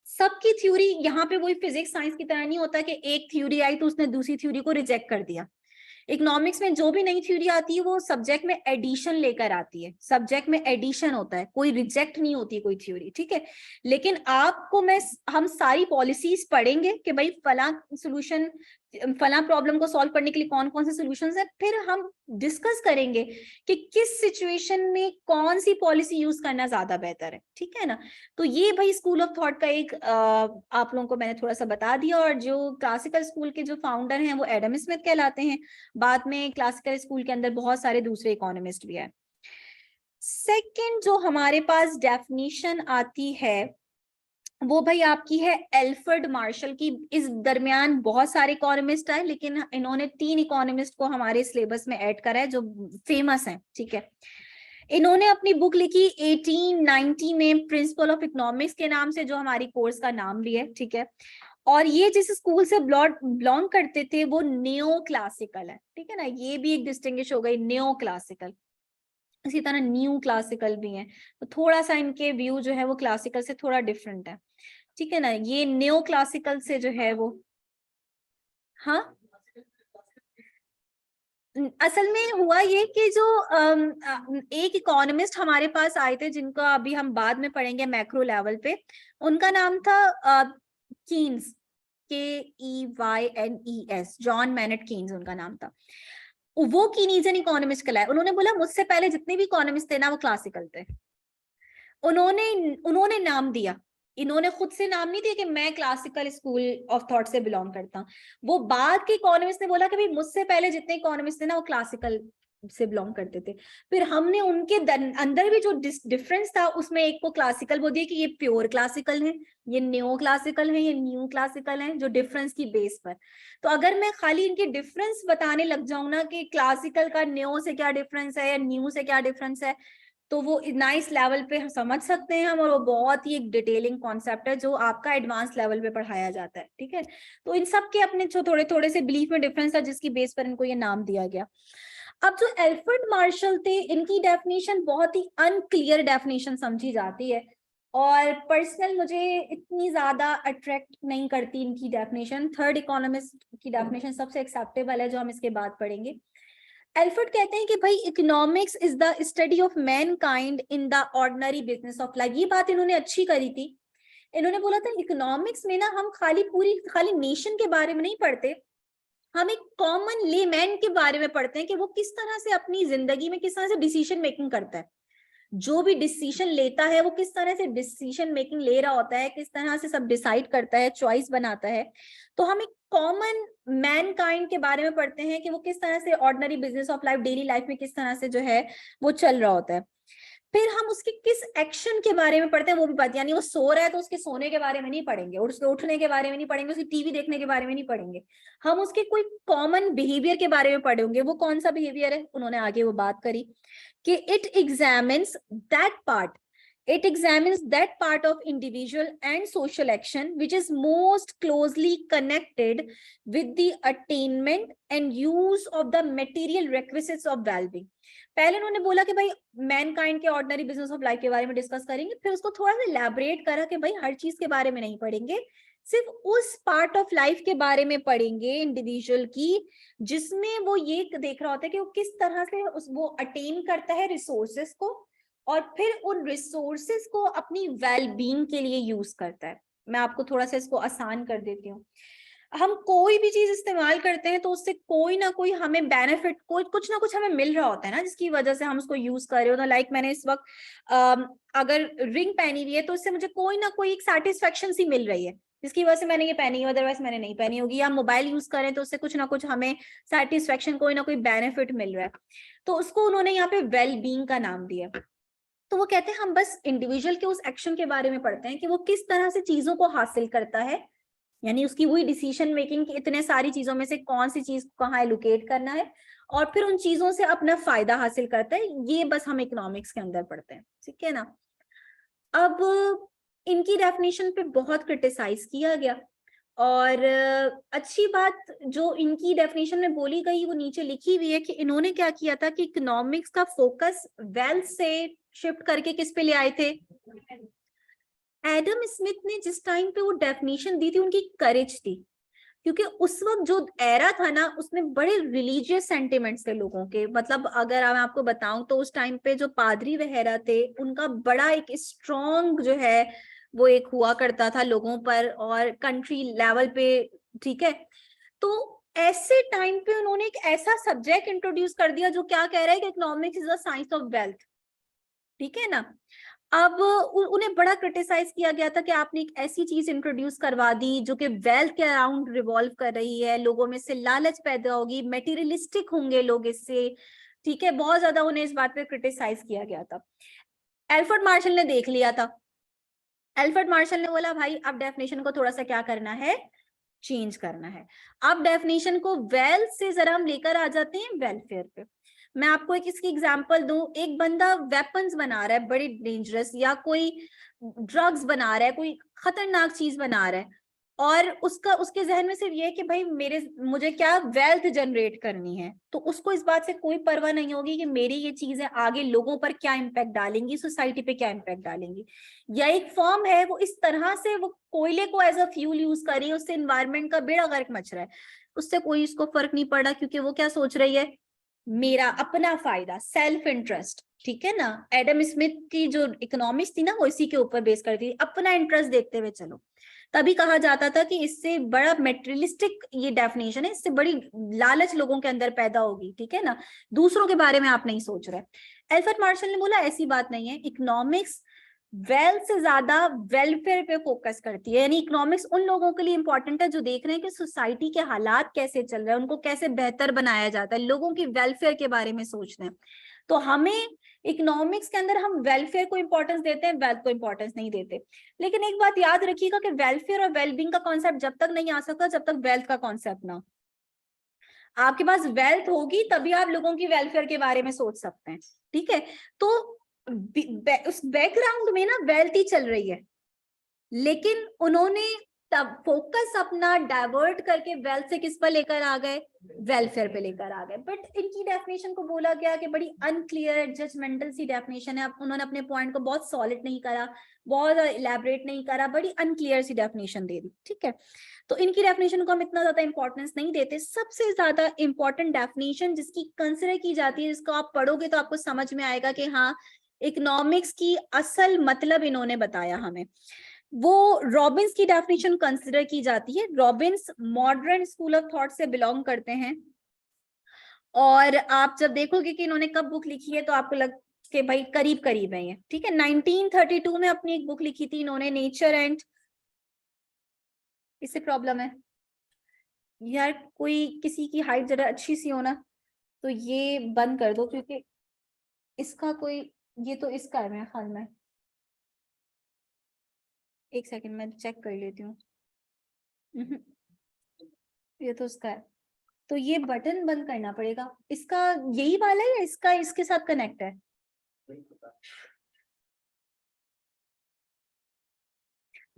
सबकी थ्योरी यहाँ पे वही फिजिक्स साइंस की तरह नहीं होता कि एक थ्योरी आई तो उसने दूसरी थ्योरी को रिजेक्ट कर दिया। इकोनॉमिक्स में जो भी नई थ्योरी आती है वो सब्जेक्ट में एडिशन लेकर आती है, सब्जेक्ट में एडिशन होता है, कोई रिजेक्ट नहीं होती कोई थ्योरी, ठीक है। लेकिन आपको हम सारी पॉलिसीज पढ़ेंगे कि भाई फला सोल्यूशन, फला प्रॉब्लम को सॉल्व करने के लिए कौन कौन से सोल्यूशंस है, फिर हम डिस्कस करेंगे कि किस सिचुएशन में कौन सी पॉलिसी यूज करना ज्यादा बेहतर है, ठीक है ना। तो ये भाई स्कूल ऑफ थॉट का एक आप लोगों को मैंने थोड़ा सा बता दिया। और जो क्लासिकल स्कूल के जो फाउंडर हैं वो एडम स्मिथ कहलाते हैं। बाद में क्लासिकल स्कूल के अंदर बहुत सारे दूसरे इकोनॉमिस्ट भी है। सेकंड जो हमारे पास डेफिनेशन आती है वो भाई आपकी है एल्फ्रेड मार्शल की। इस दरमियान बहुत सारे इकोनॉमिस्ट आए, लेकिन इन्होंने 3 इकोनॉमिस्ट को हमारे सिलेबस में ऐड करा है जो फेमस है, ठीक है। इन्होंने अपनी बुक लिखी 1890 में, प्रिंसिपल ऑफ इकोनॉमिक्स के नाम से, जो हमारी कोर्स का नाम भी है, ठीक है। और ये जिस स्कूल से बिलोंग करते थे वो नियो क्लासिकल है, ठीक है ना। ये भी एक डिस्टिंग्विश हो गई, नियो क्लासिकल। इसी तरह न्यू क्लासिकल भी है, तो थोड़ा सा इनके व्यू जो है वो क्लासिकल से थोड़ा डिफरेंट है, ठीक है ना। ये नियो क्लासिकल से जो है वो, हाँ, असल में हुआ ये कि जो एक इकोनॉमिस्ट हमारे पास आए थे जिनका अभी हम बाद में पढ़ेंगे मैक्रो लेवल पे, उनका नाम था Keynes, KEYNES, John MANET Keynes उनका नाम था। वो कीनीजियन इकोनॉमिस्ट कहलाए। उन्होंने बोला मुझसे पहले जितने भी इकोनॉमिस्ट थे ना वो क्लासिकल थे। उन्होंने उन्होंने नाम दिया, इन्होंने खुद से नाम नहीं दिया कि मैं क्लासिकल स्कूल ऑफ थॉट से बिलोंग करता हूँ। वो बाद के इकोनॉमिस्ट ने बोला कि भाई मुझसे पहले जितने इकोनॉमिस्ट थे ना वो क्लासिकल से बिलोंग करते थे। फिर हमने उनके अंदर भी जो डिफरेंस था उसमें एक को क्लासिकल बोल दिया कि ये प्योर क्लासिकल है, ये न्यू क्लासिकल है, ये न्यू क्लासिकल है, जो डिफरेंस की बेस पर। तो अगर मैं खाली इनके डिफरेंस बताने लग जाऊं ना कि क्लासिकल का न्यू से क्या डिफरेंस है या न्यू से क्या डिफरेंस है, तो वो नाइस लेवल पे हम समझ सकते हैं हम, और वो बहुत ही एक डिटेलिंग कॉन्सेप्ट है जो आपका एडवांस लेवल पे पढ़ाया जाता है, ठीक है। तो इन सब के अपने जो थोड़े थोड़े से बिलीफ में डिफरेंस था जिसकी बेस पर इनको ये नाम दिया गया। अब जो एल्फ्रेड मार्शल थे, इनकी डेफिनेशन बहुत ही अनक्लियर डेफिनेशन समझी जाती है, और पर्सनल मुझे इतनी ज्यादा अट्रैक्ट नहीं करती इनकी डेफिनेशन। थर्ड इकोनॉमिस्ट की डेफिनेशन सबसे एक्सेप्टेबल है, जो हम इसके बाद पढ़ेंगे। एल्फ्रेड कहते हैं कि भाई economics is the study of man kind in the ordinary business of life. ये बात इन्होंने अच्छी करी थी। इन्होंने बोला था इकोनॉमिक्स में ना हम खाली नेशन के बारे में नहीं पढ़ते, हम एक कॉमन लेमैन के बारे में पढ़ते हैं कि वो किस तरह से अपनी जिंदगी में किस तरह से डिसीजन मेकिंग करता है, जो भी डिसीजन लेता है वो किस तरह से डिसीजन मेकिंग ले रहा होता है, किस तरह से सब डिसाइड करता है, चॉइस बनाता है। तो हम एक कॉमन मैन काइंड के बारे में पढ़ते हैं कि वो किस तरह से ordinary business of life, daily life में किस तरह से जो है वो चल रहा होता है। फिर हम उसके किस एक्शन के बारे में पढ़ते हैं वो भी बात, यानी वो सो रहा है तो उसके सोने के बारे में नहीं पढ़ेंगे, और उसके उठने के बारे में नहीं पढ़ेंगे, उसकी टीवी देखने के बारे में नहीं पढ़ेंगे, हम उसके कोई कॉमन बिहेवियर के बारे में पढ़ेंगे। वो कौन सा बिहेवियर है, उन्होंने आगे वो बात करी कि it examines that part of individual and social action which is most closely connected with the attainment and use of the material requisites of well-being। पहले उन्होंने बोला कि भाई मैनकाइंड के ऑर्डिनरी बिजनेस ऑफ लाइफ के बारे में डिस्कस करेंगे, फिर उसको थोड़ा सा इलैबोरेट करा कि भाई हर चीज के बारे में नहीं पढ़ेंगे, सिर्फ उस पार्ट ऑफ लाइफ के बारे में पढ़ेंगे इंडिविजुअल की, जिसमें वो ये देख रहा होता है कि वो किस तरह से वो अटेन करता है रिसोर्सेस को, और फिर उन रिसोर्सेस को अपनी वेलबींग के लिए यूज करता है। मैं आपको थोड़ा सा इसको आसान कर देती हूँ। हम कोई भी चीज इस्तेमाल करते हैं तो उससे कोई ना कोई हमें बेनिफिट, कोई कुछ ना कुछ हमें मिल रहा होता है ना, जिसकी वजह से हम उसको यूज कर रहे हो। तो लाइक मैंने इस वक्त अगर रिंग पहनी हुई है तो इससे मुझे कोई ना कोई एक सेटिस्फेक्शन सी मिल रही है, जिसकी वजह से मैंने ये पहनी है, अदरवाइज मैंने नहीं पहनी होगी। या मोबाइल यूज करें तो उससे कुछ ना कुछ हमें सेटिस्फेक्शन, कोई ना कोई बेनिफिट मिल रहा है, तो उसको उन्होंने यहाँ पे वेल बीइंग का नाम दिया। तो वो कहते हैं हम बस इंडिविजुअल के उस एक्शन के बारे में पढ़ते हैं कि वो किस तरह से चीजों को हासिल करता है, यानी उसकी वही डिसीजन मेकिंग की इतने सारी चीजों में से कौन सी चीज को कहाँ एलोकेट करना है, और फिर उन चीजों से अपना फायदा हासिल करता है। ये बस हम इकोनॉमिक्स के अंदर पढ़ते हैं, ठीक है ना। अब इनकी डेफिनेशन पे बहुत क्रिटिसाइज किया गया, और अच्छी बात जो इनकी डेफिनेशन में बोली गई वो नीचे लिखी हुई है कि इन्होंने क्या किया था कि इकोनॉमिक्स का फोकस वेल्थ से शिफ्ट करके किस पे ले आए थे। एडम स्मिथ ने जिस टाइम पे वो डेफिनेशन दी थी, उनकी करेज थी, क्योंकि उस वक्त जो एरा था ना उसमें बड़े रिलीजियस सेंटिमेंट्स थे लोगों के। मतलब अगर मैं आपको बताऊं तो उस टाइम पे जो पादरी वगैरह थे उनका बड़ा एक स्ट्रॉन्ग जो है वो एक हुआ करता था लोगों पर, और कंट्री लेवल पे, ठीक है। तो ऐसे टाइम पे उन्होंने एक ऐसा सब्जेक्ट इंट्रोड्यूस कर दिया जो क्या कह रहा है कि economics is the science of wealth, ठीक है ना। अब उन्हें बड़ा क्रिटिसाइज किया गया था कि आपने एक ऐसी चीज इंट्रोड्यूस करवा दी जो कि वेल्थ के अराउंड रिवॉल्व कर रही है, लोगों में से लालच पैदा होगी, मेटीरियलिस्टिक होंगे लोग इससे, ठीक है। बहुत ज्यादा उन्हें इस बात पे क्रिटिसाइज किया गया था। एल्फ्रेड मार्शल ने देख लिया था। एल्फ्रेड मार्शल ने बोला भाई अब डेफिनेशन को थोड़ा सा क्या करना है, चेंज करना है। अब डेफिनेशन को वेल्थ से जरा हम लेकर आ जाते हैं वेलफेयर पे। मैं आपको एक इसकी एग्जांपल दूं। एक बंदा वेपन्स बना रहा है बड़ी डेंजरस, या कोई ड्रग्स बना रहा है, कोई खतरनाक चीज बना रहा है, और उसके जहन में सिर्फ ये है कि भाई मुझे क्या वेल्थ जनरेट करनी है, तो उसको इस बात से कोई परवाह नहीं होगी कि मेरी ये चीजें आगे लोगों पर क्या इम्पैक्ट डालेंगी, सोसाइटी पे क्या इम्पैक्ट डालेंगी। या एक फर्म है वो इस तरह से वो कोयले को एज अ फ्यूल यूज कर रही है, उससे एनवायरनमेंट का बेड़ा गर्क मच रहा है, उससे कोई इसको फर्क नहीं पड़ रहा, क्योंकि वो क्या सोच रही है, मेरा अपना फायदा, सेल्फ इंटरेस्ट, ठीक है ना। एडम स्मिथ की जो इकोनॉमिक्स थी ना वो इसी के ऊपर बेस करती थी, अपना इंटरेस्ट देखते हुए चलो। तभी कहा जाता था कि इससे बड़ा मेटेरियलिस्टिक ये डेफिनेशन है, इससे बड़ी लालच लोगों के अंदर पैदा होगी, ठीक है ना, दूसरों के बारे में आप नहीं सोच रहे। एल्फ्रेड मार्शल ने बोला ऐसी बात नहीं है, इकोनॉमिक्स वेल्थ से ज्यादा वेलफेयर पे फोकस करती है। यानी इकोनॉमिक्स उन लोगों के लिए इंपॉर्टेंट है जो देख रहे हैं कि सोसाइटी के हालात कैसे चल रहे हैं, उनको कैसे बेहतर बनाया जाता है, लोगों की वेलफेयर के बारे में सोच रहे हैं। तो हमें इकोनॉमिक्स के अंदर हम वेलफेयर को इंपॉर्टेंस देते हैं, वेल्थ को इंपॉर्टेंस नहीं देते। लेकिन एक बात याद रखिएगा कि वेलफेयर और वेलबींग का कॉन्सेप्ट जब तक नहीं आ सकता जब तक वेल्थ का कॉन्सेप्ट ना। आपके पास वेल्थ होगी तभी आप लोगों की वेलफेयर के बारे में सोच सकते हैं, ठीक है। तो उस बैकग्राउंड में ना वेल्थ ही चल रही है, लेकिन उन्होंने तब फोकस अपना डाइवर्ट करके वेल्थ से किस पर लेकर आ गए, वेलफेयर पे लेकर आ गए। बट इनकी डेफिनेशन को बोला गया कि बड़ी अनक्लियर जजमेंटल सी डेफिनेशन है। उन्होंने अपने पॉइंट को बहुत सॉलिड नहीं करा, बहुत इलेबोरेट नहीं करा, बड़ी अनक्लियर सी डेफिनेशन दे दी, ठीक है। तो इनकी डेफिनेशन को हम इतना ज्यादा इंपॉर्टेंस नहीं देते। सबसे ज्यादा इंपॉर्टेंट डेफिनेशन जिसकी कंसिडर की जाती है, जिसको आप पढ़ोगे तो आपको समझ में आएगा कि हाँ इकोनॉमिक्स की असल मतलब इन्होंने बताया हमें, वो रॉबिन्स की डेफिनेशन कंसिडर की जाती है। Robins modern school of thought से बिलोंग करते हैं, और आप जब देखोगे कि इन्होंने कब बुक लिखी है तो आपको लग के भाई करीब करीब है ये, ठीक है। 1932 में अपनी एक बुक लिखी थी इन्होंने, नेचर एंड, इससे प्रॉब्लम है यार, कोई किसी की हाइट जरा अच्छी सी हो ना तो ये बंद कर दो, क्योंकि इसका कोई, ये तो इसका है मेरे ख्याल में, एक सेकंड मैं चेक कर लेती हूँ। ये तो उसका है, तो ये बटन बंद करना पड़ेगा। इसका यही वाला है या इसका इसके साथ कनेक्ट है?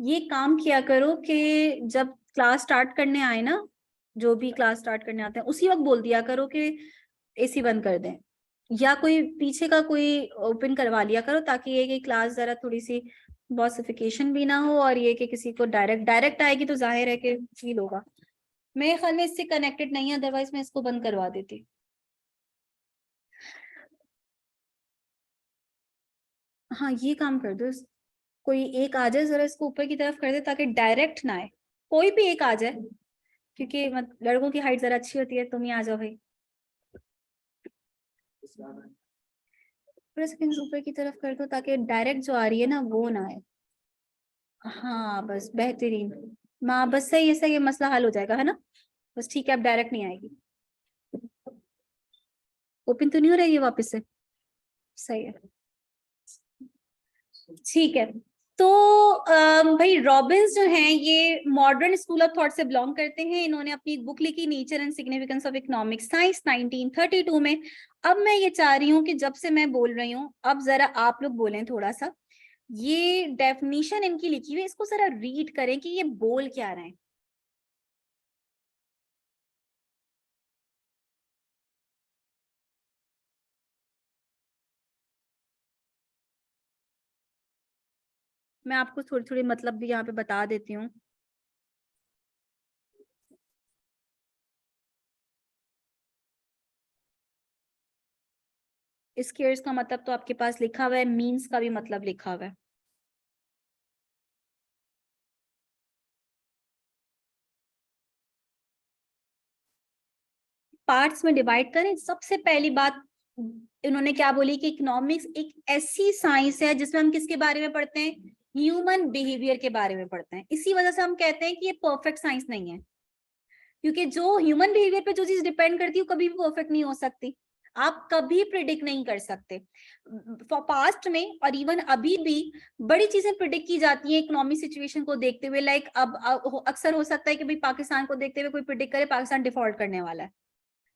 ये काम किया करो कि जब क्लास स्टार्ट करने आए ना, जो भी क्लास स्टार्ट करने आते हैं उसी वक्त बोल दिया करो कि एसी बंद कर दें, या कोई पीछे का कोई ओपन करवा लिया करो, ताकि ये कि क्लास जरा थोड़ी सी बहुत सफिकेशन भी ना हो, और ये कि किसी को डायरेक्ट डायरेक्ट आएगी तो जाहिर है कि फील होगा। मेरे ख्याल में इससे कनेक्टेड नहीं है, अदरवाइज मैं इसको बंद करवा देती। हाँ ये काम कर दो, कोई एक आ जाए जरा इसको ऊपर की तरफ कर दे ताकि डायरेक्ट ना आए, कोई भी एक आ जाए, क्योंकि लड़कों की हाइट जरा अच्छी होती है। तुम ही आ जाओ भाई, थोड़ा सेकंड ऊपर की तरफ कर दो ताकि डायरेक्ट जो आ रही है ना वो ना आए। हाँ बस बेहतरीन, माँ बस सही है, सही है, मसला हल हो जाएगा है ना। बस ठीक है, अब डायरेक्ट नहीं आएगी। ओपन तो नहीं हो रही है वापस से? सही है, ठीक है। तो भाई रॉबिन्स जो हैं ये मॉडर्न स्कूल ऑफ थॉट से बिलोंग करते हैं। इन्होंने अपनी एक बुक लिखी, nature and significance of economic science, 1932 में। अब मैं ये चाह रही हूँ कि जब से मैं बोल रही हूँ अब जरा आप लोग बोलें थोड़ा सा, ये डेफिनेशन इनकी लिखी हुई है इसको जरा रीड करें कि ये बोल क्या रहे हैं। मैं आपको थोड़ी थोड़ी मतलब भी यहाँ पे बता देती हूँ। स्केयर्स का मतलब तो आपके पास लिखा हुआ है, मीन्स का भी मतलब लिखा हुआ है। पार्ट्स में डिवाइड करें। सबसे पहली बात इन्होंने क्या बोली कि इकोनॉमिक्स एक ऐसी साइंस है जिसमें हम किसके बारे में पढ़ते हैं, ह्यूमन बिहेवियर के बारे में पढ़ते हैं। इसी वजह से हम कहते हैं कि ये परफेक्ट साइंस नहीं है, क्योंकि जो ह्यूमन बिहेवियर पे जो चीज डिपेंड करती है वो कभी भी परफेक्ट नहीं हो सकती। आप कभी प्रिडिक्ट नहीं कर सकते। पास्ट में और इवन अभी भी बड़ी चीजें प्रिडिक्ट की जाती हैं इकोनॉमिक सिचुएशन को देखते हुए। लाइक अब अक्सर हो सकता है कि भाई पाकिस्तान को देखते हुए कोई प्रिडिक्ट करे पाकिस्तान डिफॉल्ट करने वाला है,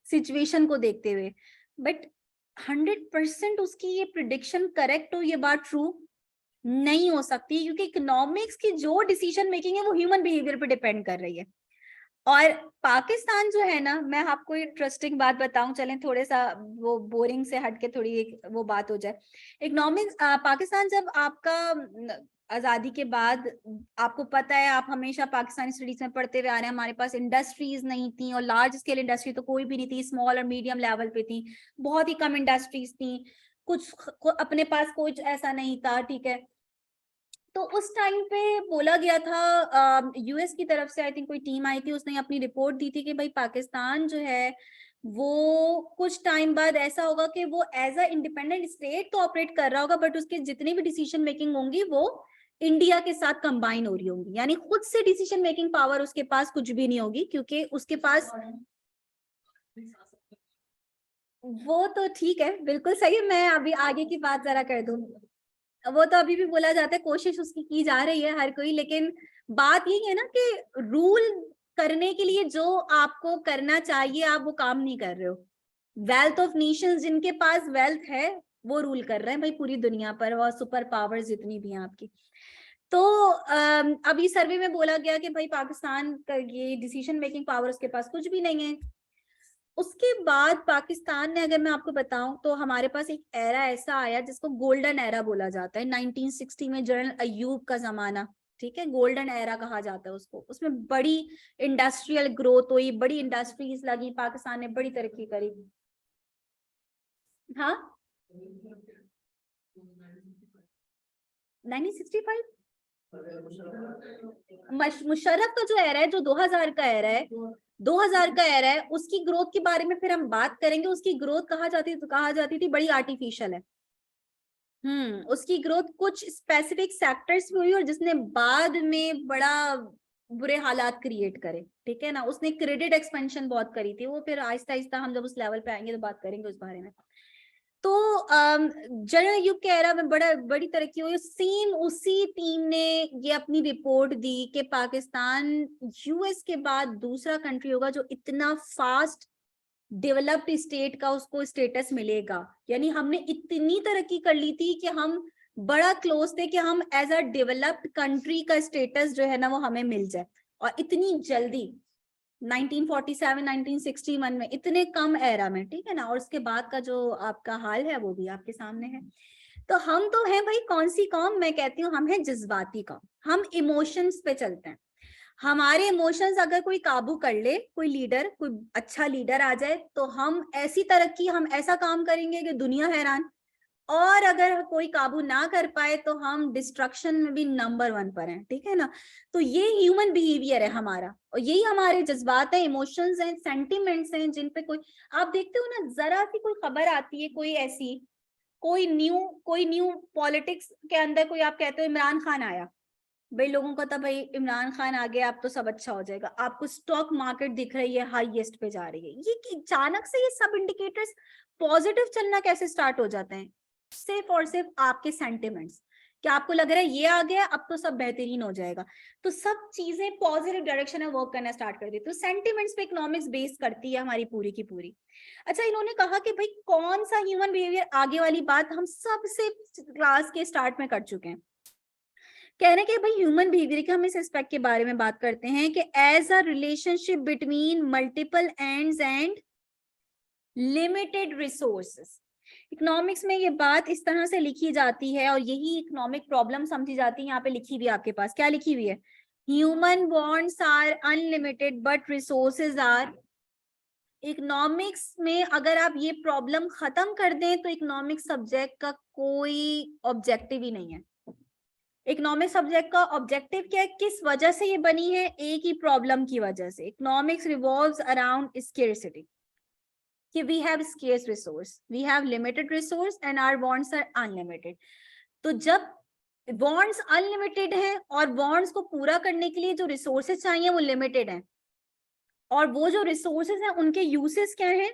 सिचुएशन को देखते हुए। बट 100% उसकी ये प्रिडिक्शन करेक्ट हो, ये बात ट्रू नहीं हो सकती, क्योंकि इकोनॉमिक्स की जो डिसीजन मेकिंग है वो ह्यूमन बिहेवियर पे डिपेंड कर रही है। और पाकिस्तान जो है ना, मैं आपको इंटरेस्टिंग बात बताऊं, चलें थोड़े सा वो बोरिंग से हट के थोड़ी एक वो बात हो जाए। इकोनॉमिक्स पाकिस्तान जब आपका आजादी के बाद, आपको पता है आप हमेशा पाकिस्तानी स्टडीज में पढ़ते हुए आ रहे हैं, हमारे पास इंडस्ट्रीज नहीं थी, और लार्ज स्केल इंडस्ट्री तो कोई भी नहीं थी, स्मॉल और मीडियम लेवल पे थी, बहुत ही कम इंडस्ट्रीज थी, कुछ अपने पास कुछ ऐसा नहीं था, ठीक है। तो उस टाइम पे बोला गया था, यूएस की तरफ से आई थिंक कोई टीम आई थी, उसने अपनी रिपोर्ट दी थी कि भाई पाकिस्तान जो है वो कुछ टाइम बाद ऐसा होगा कि वो एज अ इंडिपेंडेंट स्टेट तो ऑपरेट कर रहा होगा, बट उसके जितनी भी डिसीजन मेकिंग होंगी वो इंडिया के साथ कंबाइन हो रही होंगी, यानी खुद से डिसीजन मेकिंग पावर उसके पास कुछ भी नहीं होगी, क्योंकि उसके पास, वो तो ठीक है, बिल्कुल सही है। मैं अभी आगे की बात जरा कर दूं, वो तो अभी भी बोला जाता है, कोशिश उसकी की जा रही है हर कोई, लेकिन बात यही है ना कि रूल करने के लिए जो आपको करना चाहिए आप वो काम नहीं कर रहे हो। वेल्थ ऑफ नेशंस, जिनके पास वेल्थ है वो रूल कर रहे हैं भाई पूरी दुनिया पर, वो सुपर पावर्स जितनी भी हैं आपकी। तो अभी सर्वे में बोला गया कि भाई पाकिस्तान का ये डिसीजन मेकिंग पावर उसके पास कुछ भी नहीं है। उसके बाद पाकिस्तान ने, अगर मैं आपको बताऊं तो हमारे पास एक एरा ऐसा आया जिसको गोल्डन एरा बोला जाता है, 1960 में जनरल अयूब का जमाना, ठीक है, गोल्डन एरा कहा जाता है उसको। उसमें बड़ी इंडस्ट्रियल ग्रोथ हुई, बड़ी इंडस्ट्रीज लगी, पाकिस्तान ने बड़ी तरक्की करी। हाँ 1965 मुशर्रफ का जो एरा है, जो 2000 का एरा है, 2000 का एरा है, उसकी ग्रोथ के बारे में फिर हम बात करेंगे। उसकी ग्रोथ कहा जाती थी बड़ी आर्टिफिशियल है। उसकी ग्रोथ कुछ स्पेसिफिक सेक्टर्स में हुई और जिसने बाद में बड़ा बुरे हालात क्रिएट करे, ठीक है ना। उसने क्रेडिट एक्सपेंशन बहुत करी थी, वो फिर आहिस्ता आहिस्ता हम जब उस लेवल पे आएंगे तो बात करेंगे उस बारे में। तो जनरल अयूब के एरा में बड़ी तरक्की हुई। सेम उसी टीम ने ये अपनी रिपोर्ट दी कि पाकिस्तान यूएस के बाद दूसरा कंट्री होगा जो इतना फास्ट डेवलप्ड स्टेट का उसको स्टेटस मिलेगा। यानी हमने इतनी तरक्की कर ली थी कि हम बड़ा क्लोज थे कि हम एज अ डेवलप्ड कंट्री का स्टेटस जो है ना वो हमें मिल जाए, और इतनी जल्दी 1947 1961 में, इतने कम एरा में, ठीक है ना। और उसके बाद का जो आपका हाल है वो भी आपके सामने है। तो हम तो हैं भाई कौन सी कौम, मैं कहती हूँ हम हैं जज्बाती कौम, हम इमोशंस पे चलते हैं। हमारे इमोशंस अगर कोई काबू कर ले, कोई लीडर, कोई अच्छा लीडर आ जाए, तो हम ऐसी तरक्की, हम ऐसा काम करेंगे कि दुनिया हैरान। और अगर कोई काबू ना कर पाए तो हम डिस्ट्रक्शन में भी नंबर 1 पर हैं, ठीक है ना। तो ये ह्यूमन बिहेवियर है हमारा, और यही हमारे जज्बात है, इमोशंस हैं, सेंटिमेंट्स हैं, जिन पे कोई, आप देखते हो ना, जरा सी कोई खबर आती है, कोई ऐसी, कोई न्यू पॉलिटिक्स के अंदर, कोई आप कहते हो इमरान खान आया, भाई लोगों का था भाई इमरान खान आ गया अब तो सब अच्छा हो जाएगा। आपको स्टॉक मार्केट दिख रही है हाईएस्ट पे जा रही है, ये अचानक से ये सब इंडिकेटर्स पॉजिटिव चलना कैसे स्टार्ट हो जाते हैं? सिर्फ और सिर्फ आपके सेंटिमेंट्स, क्या आपको लग रहा है ये आ गया अब तो सब बेहतरीन हो जाएगा, तो सब चीजें पॉजिटिव डायरेक्शन में वर्क करना स्टार्ट कर देती है। तो सेंटिमेंट्स पे इकोनॉमिक्स बेस करती है हमारी पूरी की पूरी। अच्छा, इन्होंने कहा कि भाई कौन सा ह्यूमन बिहेवियर, आगे वाली बात हम सबसे क्लास के स्टार्ट में कर चुके हैं। कह रहे हैं कि भाई ह्यूमन बिहेवियर के हम इस एस्पेक्ट के बारे में बात करते हैं कि as a relationship between multiple ends and limited resources. Economics में ये बात इस तरह से लिखी जाती है, और यही इकोनॉमिक प्रॉब्लम समझी जाती है। यहाँ पे लिखी हुई है आपके पास, क्या लिखी हुई है? Human bonds are unlimited but resources are. Economics में अगर आप ये प्रॉब्लम खत्म कर दें तो इकोनॉमिक सब्जेक्ट का कोई ऑब्जेक्टिव ही नहीं है। इकोनॉमिक सब्जेक्ट का ऑब्जेक्टिव क्या है, किस वजह से ये बनी है? एक ही प्रॉब्लम की वजह से। इकोनॉमिक्स रिवॉल्व्स अराउंड स्केर्सिटी, कि we have scarce resource, we have limited resource and our bonds are unlimited. तो जब बॉन्ड्स अनलिमिटेड हैं और बॉन्ड्स को पूरा करने के लिए जो रिसोर्सेज चाहिए वो लिमिटेड हैं, और वो जो रिसोर्सेज हैं उनके यूसेस क्या हैं?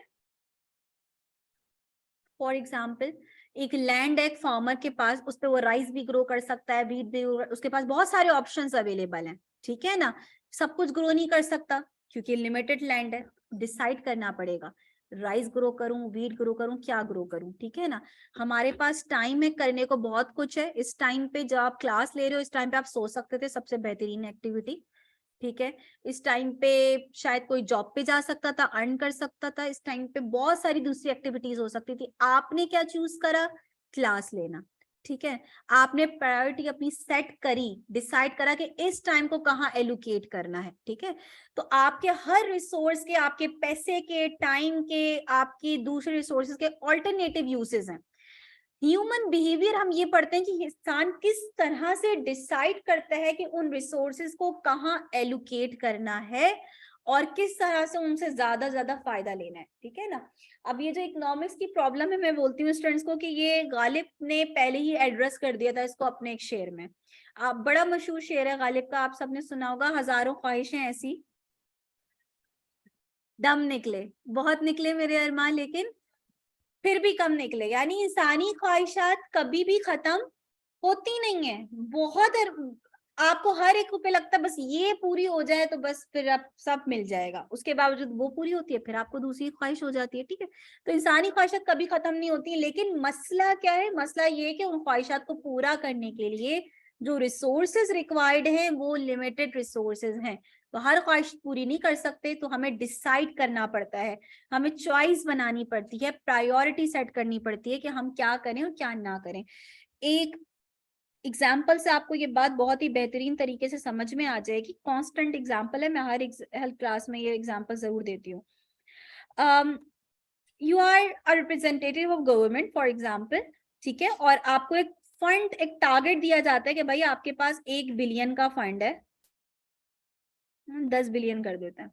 फॉर एग्जाम्पल, एक लैंड है एक फार्मर के पास, उस पर वो राइस भी ग्रो कर सकता है, वीट भी, उसके पास बहुत सारे ऑप्शंस अवेलेबल हैं, ठीक है ना। सब कुछ ग्रो नहीं कर सकता क्योंकि लिमिटेड लैंड है, डिसाइड करना पड़ेगा राइस ग्रो करूं, वीट ग्रो करूं, क्या ग्रो करूं, ठीक है ना। हमारे पास टाइम है करने को बहुत कुछ है। इस टाइम पे जब आप क्लास ले रहे हो, इस टाइम पे आप सो सकते थे, सबसे बेहतरीन एक्टिविटी, ठीक है। इस टाइम पे शायद कोई जॉब पे जा सकता था, अर्न कर सकता था, इस टाइम पे बहुत सारी दूसरी एक्टिविटीज हो सकती थी। आपने क्या चूज करा? क्लास लेना, ठीक है। आपने प्रायोरिटी अपनी सेट करी, डिसाइड करा कि इस टाइम को कहाँ एलोकेट करना है, ठीक है। तो आपके हर रिसोर्स के, आपके पैसे के, टाइम के, आपकी दूसरे रिसोर्सेज के ऑल्टरनेटिव यूसेस हैं। ह्यूमन बिहेवियर हम ये पढ़ते हैं कि इंसान किस तरह से डिसाइड करता है कि उन रिसोर्सेज को कहाँ एलोकेट करना है और किस तरह से उनसे ज्यादा फायदा लेना है, ठीक है ना। अब ये जो इकोनॉमिक्स की प्रॉब्लम है, मैं बोलती हूँ स्टूडेंट्स को कि ये गालिब ने पहले ही एड्रेस कर दिया था इसको अपने एक शेर में। बड़ा मशहूर शेर है गालिब का, आप सबने सुना होगा, हजारों ख्वाहिशें ऐसी दम निकले, बहुत निकले मेरे अरमान लेकिन फिर भी कम निकले। यानी इंसानी ख्वाहिशात कभी भी खत्म होती नहीं है। बहुत आपको हर एक पे लगता है बस ये पूरी हो जाए तो बस फिर आप सब मिल जाएगा, उसके बावजूद वो पूरी होती है, फिर आपको दूसरी ख्वाहिश हो जाती है, ठीक है। तो इंसानी ख्वाहिशात कभी खत्म नहीं होती, लेकिन मसला क्या है? मसला ये है कि उन ख्वाहिशात को पूरा करने के लिए जो रिसोर्सेज रिक्वायर्ड हैं वो लिमिटेड रिसोर्सेज हैं, तो हर ख्वाहिश पूरी नहीं कर सकते, तो हमें डिसाइड करना पड़ता है, हमें चॉइस बनानी पड़ती है, प्रायोरिटी सेट करनी पड़ती है कि हम क्या करें और क्या ना करें। एक एग्जाम्पल से आपको ये बात बहुत ही बेहतरीन तरीके से समझ में आ जाएगी, कांस्टेंट एग्जाम्पल है, मैं हर हेल्थ क्लास में ये एग्जाम्पल जरूर देती हूँ। You are a representative of government for example, ठीक है, और आपको एक फंड, एक टारगेट दिया जाता है कि भाई आपके पास 1 बिलियन का फंड है, 10 बिलियन कर देते हैं।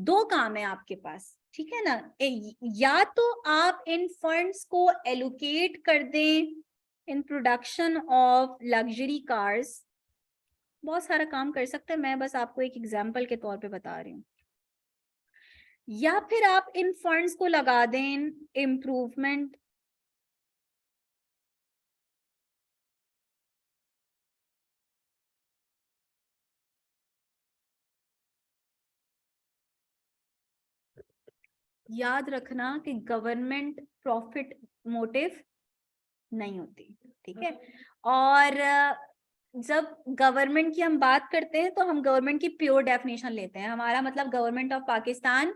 दो काम है आपके पास, ठीक है ना, या तो आप इन फंड्स को एलोकेट कर दें in production of luxury cars, बहुत सारा काम कर सकते हैं, मैं बस आपको एक एग्जांपल के तौर पे बता रही हूँ, या फिर आप इन फंड्स को लगा दें इम्प्रूवमेंट याद रखना कि गवर्नमेंट प्रॉफिट मोटिव नहीं होती, ठीक है, और जब गवर्नमेंट की हम बात करते हैं तो हम गवर्नमेंट की प्योर डेफिनेशन लेते हैं, हमारा मतलब गवर्नमेंट ऑफ पाकिस्तान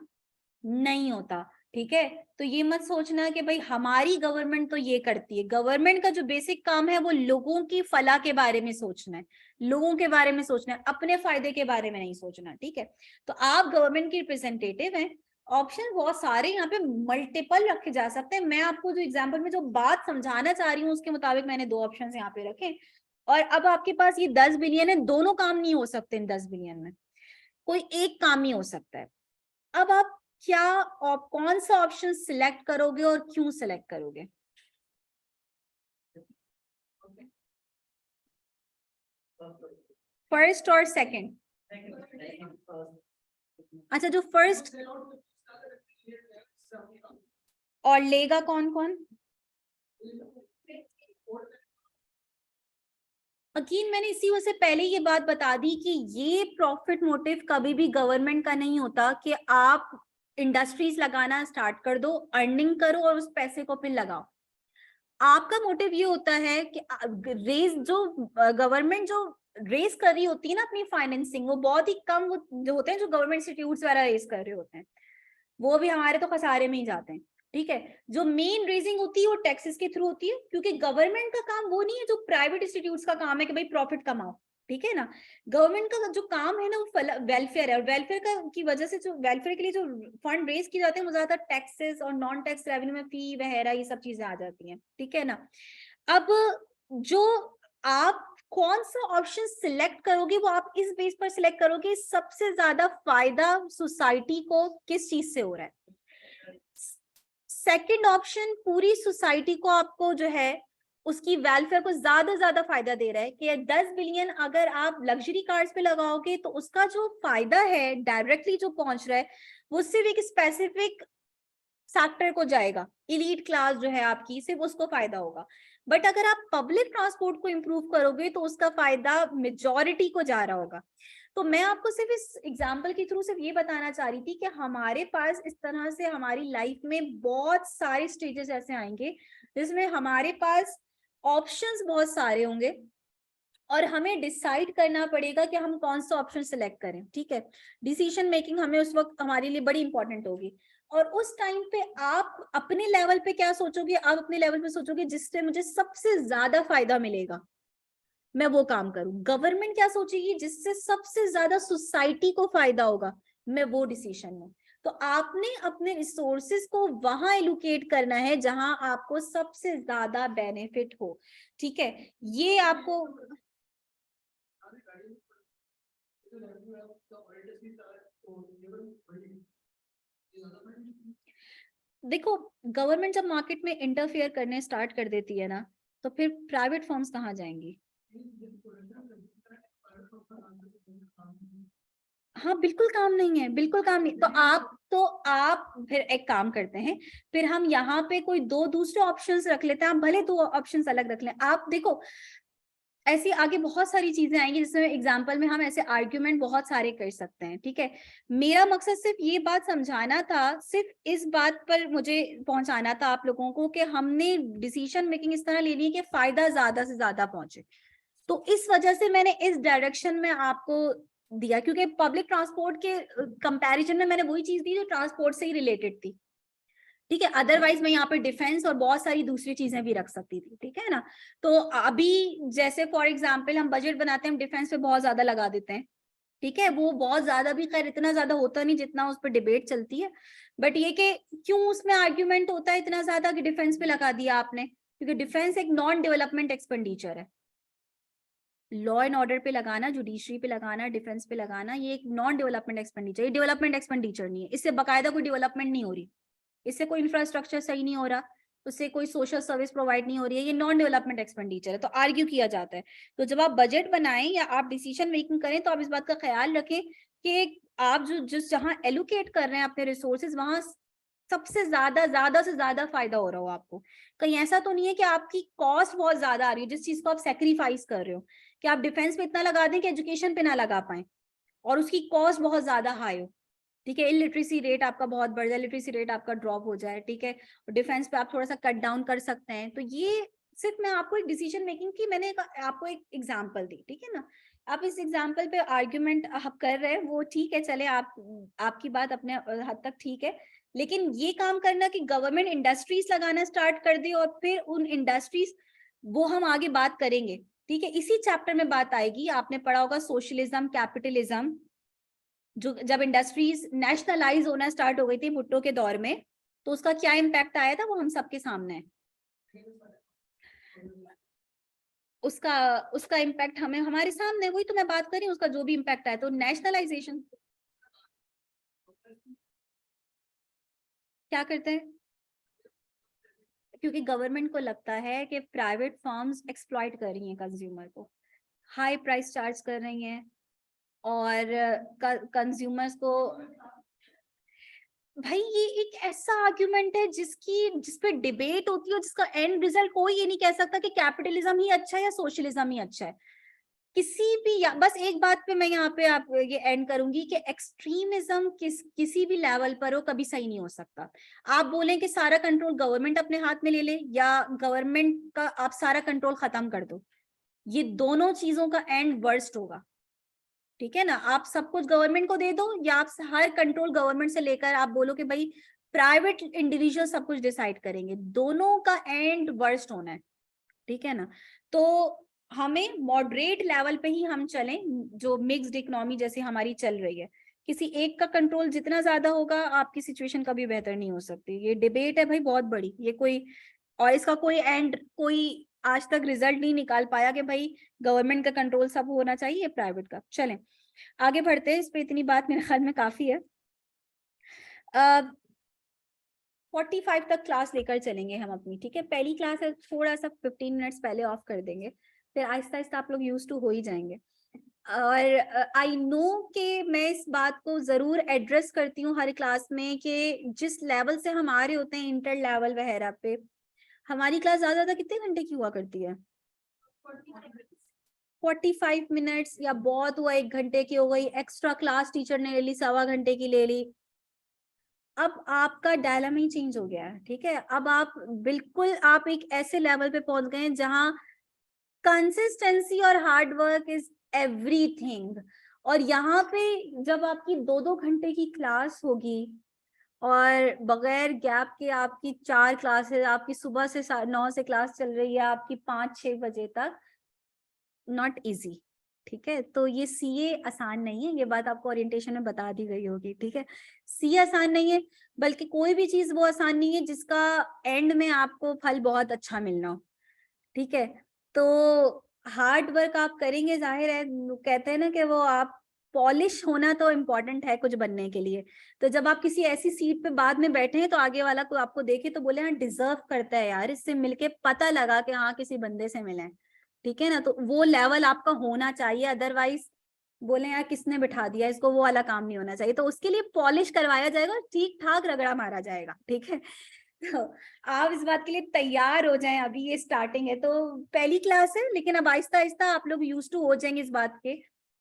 नहीं होता, ठीक है। तो ये मत सोचना कि भाई हमारी गवर्नमेंट तो ये करती है, गवर्नमेंट का जो बेसिक काम है वो लोगों की फलाह के बारे में सोचना है, लोगों के बारे में सोचना है, अपने फायदे के बारे में नहीं सोचना, ठीक है। तो आप गवर्नमेंट की रिप्रेजेंटेटिव हैं, ऑप्शन बहुत सारे यहाँ पे मल्टीपल रखे जा सकते हैं, मैं आपको जो एग्जाम्पल में जो बात समझाना चाह रही हूँ उसके मुताबिक मैंने 2 ऑप्शन यहाँ पे रखे, और अब आपके पास ये 10 बिलियन है, दोनों काम नहीं हो सकते इन 10 बिलियन में, कोई एक काम ही हो सकता है। अब आप क्या और कौन सा ऑप्शन सिलेक्ट करोगे और क्यों सिलेक्ट करोगे? फर्स्ट और सेकंड? अच्छा, जो फर्स्ट और लेगा कौन कौन? अगेन मैंने इसी वजह से पहले ये बात बता दी कि ये प्रॉफिट मोटिव कभी भी गवर्नमेंट का नहीं होता कि आप इंडस्ट्रीज लगाना स्टार्ट कर दो, अर्निंग करो और उस पैसे को फिर लगाओ। आपका मोटिव ये होता है कि रेज जो गवर्नमेंट जो रेस कर रही होती है ना अपनी फाइनेंसिंग, वो बहुत ही कम जो होते हैं जो गवर्नमेंट इंस्टीट्यूट्स वगैरह रेस कर रहे होते हैं, वो भी हमारे तो खसारे में ही जाते हैं, ठीक है। जो मेन रेजिंग होती है वो टैक्सेस के थ्रू होती है, क्योंकि गवर्नमेंट का काम वो नहीं है जो प्राइवेट इंस्टीट्यूट्स का काम है कि भाई प्रॉफिट कमाओ, ठीक है ना। गवर्नमेंट का जो काम है ना वो वेलफेयर है, और वेलफेयर का की वजह से जो वेलफेयर के लिए जो फंड रेज किए जाते हैं वो ज्यादातर टैक्सेस और नॉन टैक्स रेवेन्यू में फी वगैरह ये सब चीजें आ जाती हैं, ठीक है ना। अब जो आप कौन सा ऑप्शन सिलेक्ट करोगे वो आप इस बेस पर सिलेक्ट करोगे सबसे ज्यादा फायदा सोसाइटी को किस चीज से हो रहा है। सेकंड ऑप्शन पूरी सोसाइटी को आपको जो है उसकी वेलफेयर को ज्यादा फायदा दे रहा है कि 10 बिलियन अगर आप लग्जरी कार्स पे लगाओगे तो उसका जो फायदा है डायरेक्टली जो पहुंच रहा है वो सिर्फ एक स्पेसिफिक सेक्टर को जाएगा, इलीट क्लास जो है आपकी सिर्फ उसको फायदा होगा। बट अगर आप पब्लिक ट्रांसपोर्ट को इंप्रूव करोगे तो उसका फायदा मेजॉरिटी को जा रहा होगा। तो मैं आपको सिर्फ इस एग्जाम्पल के थ्रू सिर्फ ये बताना चाह रही थी कि हमारे पास इस तरह से हमारी लाइफ में बहुत सारे स्टेजेस ऐसे आएंगे जिसमें हमारे पास ऑप्शंस बहुत सारे होंगे और हमें डिसाइड करना पड़ेगा कि हम कौन सा ऑप्शन सिलेक्ट करें, ठीक है। डिसीजन मेकिंग हमें उस वक्त हमारे लिए बड़ी इंपॉर्टेंट होगी, और उस टाइम पे आप अपने लेवल पे क्या सोचोगे, आप अपने लेवल पे सोचोगे जिससे मुझे सबसे ज्यादा फायदा मिलेगा मैं वो काम करूं। गवर्नमेंट क्या सोचेगी जिससे सबसे ज्यादा सोसाइटी को फायदा होगा, मैं वो डिसीजन लूं। तो आपने अपने रिसोर्सेज को वहां एलोकेट करना है जहां आपको सबसे ज्यादा बेनिफिट हो, ठीक है। ये आपको देखो, गवर्नमेंट जब मार्केट में इंटरफेयर करने स्टार्ट कर देती है ना तो फिर प्राइवेट फर्म्स कहाँ जाएंगी? हाँ बिल्कुल काम नहीं है, बिल्कुल काम नहीं। तो आप फिर एक काम करते हैं, फिर हम यहाँ पे कोई दो दूसरे ऑप्शंस रख लेते हैं, आप भले दो ऑप्शंस अलग रख लें। आप देखो ऐसी आगे बहुत सारी चीजें आएंगी जिसमें एग्जाम्पल में हम ऐसे आर्ग्यूमेंट बहुत सारे कर सकते हैं, ठीक है। मेरा मकसद सिर्फ ये बात समझाना था, सिर्फ इस बात पर मुझे पहुंचाना था आप लोगों को कि हमने डिसीजन मेकिंग इस तरह लेनी है कि फायदा ज्यादा से ज्यादा पहुंचे, तो इस वजह से मैंने इस डायरेक्शन में आपको दिया, क्योंकि पब्लिक ट्रांसपोर्ट के कंपैरिजन में मैंने वही चीज दी जो ट्रांसपोर्ट से ही रिलेटेड थी, ठीक है। अदरवाइज मैं यहाँ पे डिफेंस और बहुत सारी दूसरी चीजें भी रख सकती थी, ठीक है ना। तो अभी जैसे फॉर एग्जाम्पल हम बजट बनाते हैं, हम डिफेंस पे बहुत ज्यादा लगा देते हैं, ठीक है। वो बहुत ज्यादा भी खैर इतना ज्यादा होता नहीं जितना उस पर डिबेट चलती है, बट ये कि क्यों उसमें आर्ग्यूमेंट होता है इतना ज्यादा कि डिफेंस पे लगा दिया आपने, क्योंकि डिफेंस एक नॉन डेवलपमेंट एक्सपेंडिचर है। लॉ एंड ऑर्डर पे लगाना, जुडिशरी पे लगाना, डिफेंस पे लगाना, ये एक नॉन डेवलपमेंट एक्सपेंडिचर, ये डेवलपमेंट एक्सपेंडिचर नहीं है। इससे बाकायदा कोई डेवलपमेंट नहीं हो रही, इससे कोई इंफ्रास्ट्रक्चर सही नहीं हो रहा, उससे कोई सोशल सर्विस प्रोवाइड नहीं हो रही है, ये नॉन डेवलपमेंट एक्सपेंडिचर है। तो आर्ग्यू किया जाता है। तो जब आप बजट बनाएं या आप डिसीजन मेकिंग करें तो आप इस बात का ख्याल रखें कि आप जो जिस जहां एलोकेट कर रहे हैं अपने रिसोर्सेज, वहां सबसे ज्यादा से ज्यादा फायदा हो रहा हो आपको। कहीं ऐसा तो नहीं है कि आपकी कॉस्ट बहुत ज्यादा आ रही है जिस चीज को आप सेक्रीफाइस कर रहे हो, कि आप डिफेंस पे इतना लगा दें कि एजुकेशन पे ना लगा पाए और उसकी कॉस्ट बहुत ज्यादा हाई हो, ठीक है। इलिटरेसी रेट आपका बहुत बढ़ जाए, लिटरेसी रेट आपका ड्रॉप हो जाए, ठीक है। और डिफेंस पे आप थोड़ा सा कट डाउन कर सकते हैं। तो ये सिर्फ मैं आपको एक डिसीजन मेकिंग की मैंने आपको एक एग्जांपल दी, ठीक है ना। आप इस एग्जांपल पे आर्ग्यूमेंट आप कर रहे हैं वो ठीक है, चले आप आपकी बात अपने हद तक ठीक है, लेकिन ये काम करना कि गवर्नमेंट इंडस्ट्रीज लगाना स्टार्ट कर दे और फिर उन इंडस्ट्रीज, वो हम आगे बात करेंगे, ठीक है। इसी चैप्टर में बात आएगी, आपने पढ़ा होगा सोशलिज्म कैपिटलिज्म, जो जब इंडस्ट्रीज नेशनलाइज होना स्टार्ट हो गई थी भुट्टो के दौर में, तो उसका क्या इम्पैक्ट आया था वो हम सबके सामने है। उसका उसका इम्पैक्ट हमें हमारे सामने, वही तो मैं बात कर रही हूँ, उसका जो भी इम्पैक्ट आया, तो नेशनलाइजेशन क्या करते हैं, क्योंकि गवर्नमेंट को लगता है कि प्राइवेट फर्म्स एक्सप्लॉइट कर रही हैं कंज्यूमर को, हाई प्राइस चार्ज कर रही हैं और कंज्यूमर्स को। भाई ये एक ऐसा आर्ग्यूमेंट है जिस पे डिबेट होती है और जिसका एंड रिजल्ट कोई ये नहीं कह सकता कि कैपिटलिज्म ही अच्छा है या सोशलिज्म ही अच्छा है। किसी भी बस एक बात पे मैं यहाँ पे आप ये एंड करूंगी कि एक्सट्रीमिज्म किसी भी लेवल पर हो कभी सही नहीं हो सकता। आप बोलें कि सारा कंट्रोल गवर्नमेंट अपने हाथ में ले ले, या गवर्नमेंट का आप सारा कंट्रोल खत्म कर दो, ये दोनों चीजों का एंड वर्स्ट होगा, ठीक है ना। आप सब कुछ गवर्नमेंट को दे दो या आप हर कंट्रोल गवर्नमेंट से लेकर आप बोलो कि भाई प्राइवेट इंडिविजुअल सब कुछ डिसाइड करेंगे, दोनों का एंड वर्स्ट होना है, ठीक है ना। तो हमें मॉडरेट लेवल पे ही हम चलें, जो मिक्स्ड इकोनॉमी जैसी हमारी चल रही है। किसी एक का कंट्रोल जितना ज्यादा होगा आपकी सिचुएशन कभी बेहतर नहीं हो सकती। ये डिबेट है भाई बहुत बड़ी, ये कोई और इसका कोई एंड कोई आज तक रिजल्ट नहीं निकाल पाया कि भाई गवर्नमेंट का कंट्रोल सब होना चाहिए प्राइवेट का। चलें आगे बढ़ते हैं, इस पे इतनी बात मेरे ख्याल में काफी है। 45 तक क्लास लेकर चलेंगे हम अपनी, ठीक है। पहली क्लास है, थोड़ा सा 15 मिनट्स पहले ऑफ कर देंगे, फिर आहिस्ता आहिस्ता आप लोग यूज टू हो ही जाएंगे। और आई नो कि मैं इस बात को जरूर एड्रेस करती हूँ हर क्लास में कि जिस लेवल से हम आ रहे होते हैं इंटर लेवल वगैरह पे, हमारी क्लास ज्यादा ज्यादा कितने घंटे की हुआ करती है, 45 मिनट्स, या बहुत हुआ 1 घंटे की हो गई, एक्स्ट्रा क्लास टीचर ने ले ली 1.25 घंटे की ले ली। अब आपका डायलामा ही चेंज हो गया है, ठीक है। अब आप बिल्कुल आप एक ऐसे लेवल पे पहुंच गए हैं जहां कंसिस्टेंसी और हार्ड वर्क इज एवरीथिंग। और यहाँ पे जब आपकी 2-2 घंटे की क्लास होगी और बगैर गैप के आपकी 4 क्लासेस, आपकी सुबह से 9 से क्लास चल रही है आपकी 5-6 बजे तक, नॉट इजी, ठीक है। तो ये सीए आसान नहीं है, ये बात आपको ओरिएंटेशन में बता दी गई होगी, ठीक है। सीए आसान नहीं है, बल्कि कोई भी चीज वो आसान नहीं है जिसका एंड में आपको फल बहुत अच्छा मिलना हो, ठीक है। तो हार्ड वर्क आप करेंगे, जाहिर है कहते हैं ना कि वो आप पॉलिश होना तो इम्पोर्टेंट है कुछ बनने के लिए। तो जब आप किसी ऐसी सीट पे बाद में बैठे हैं तो आगे वाला को आपको देखे तो बोले हाँ डिजर्व करता है यार, इससे मिलके पता लगा कि हाँ किसी बंदे से मिले, ठीक है ना। तो वो लेवल आपका होना चाहिए, अदरवाइज बोले यार किसने बिठा दिया इसको, वो वाला काम नहीं होना चाहिए। तो उसके लिए पॉलिश करवाया जाएगा, ठीक ठाक रगड़ा मारा जाएगा, ठीक है। तो आप इस बात के लिए तैयार हो जाएं, अभी ये स्टार्टिंग है तो पहली क्लास है, लेकिन अब आहिस्ता आहिस्ता आप लोग यूज टू हो जाएंगे इस बात के।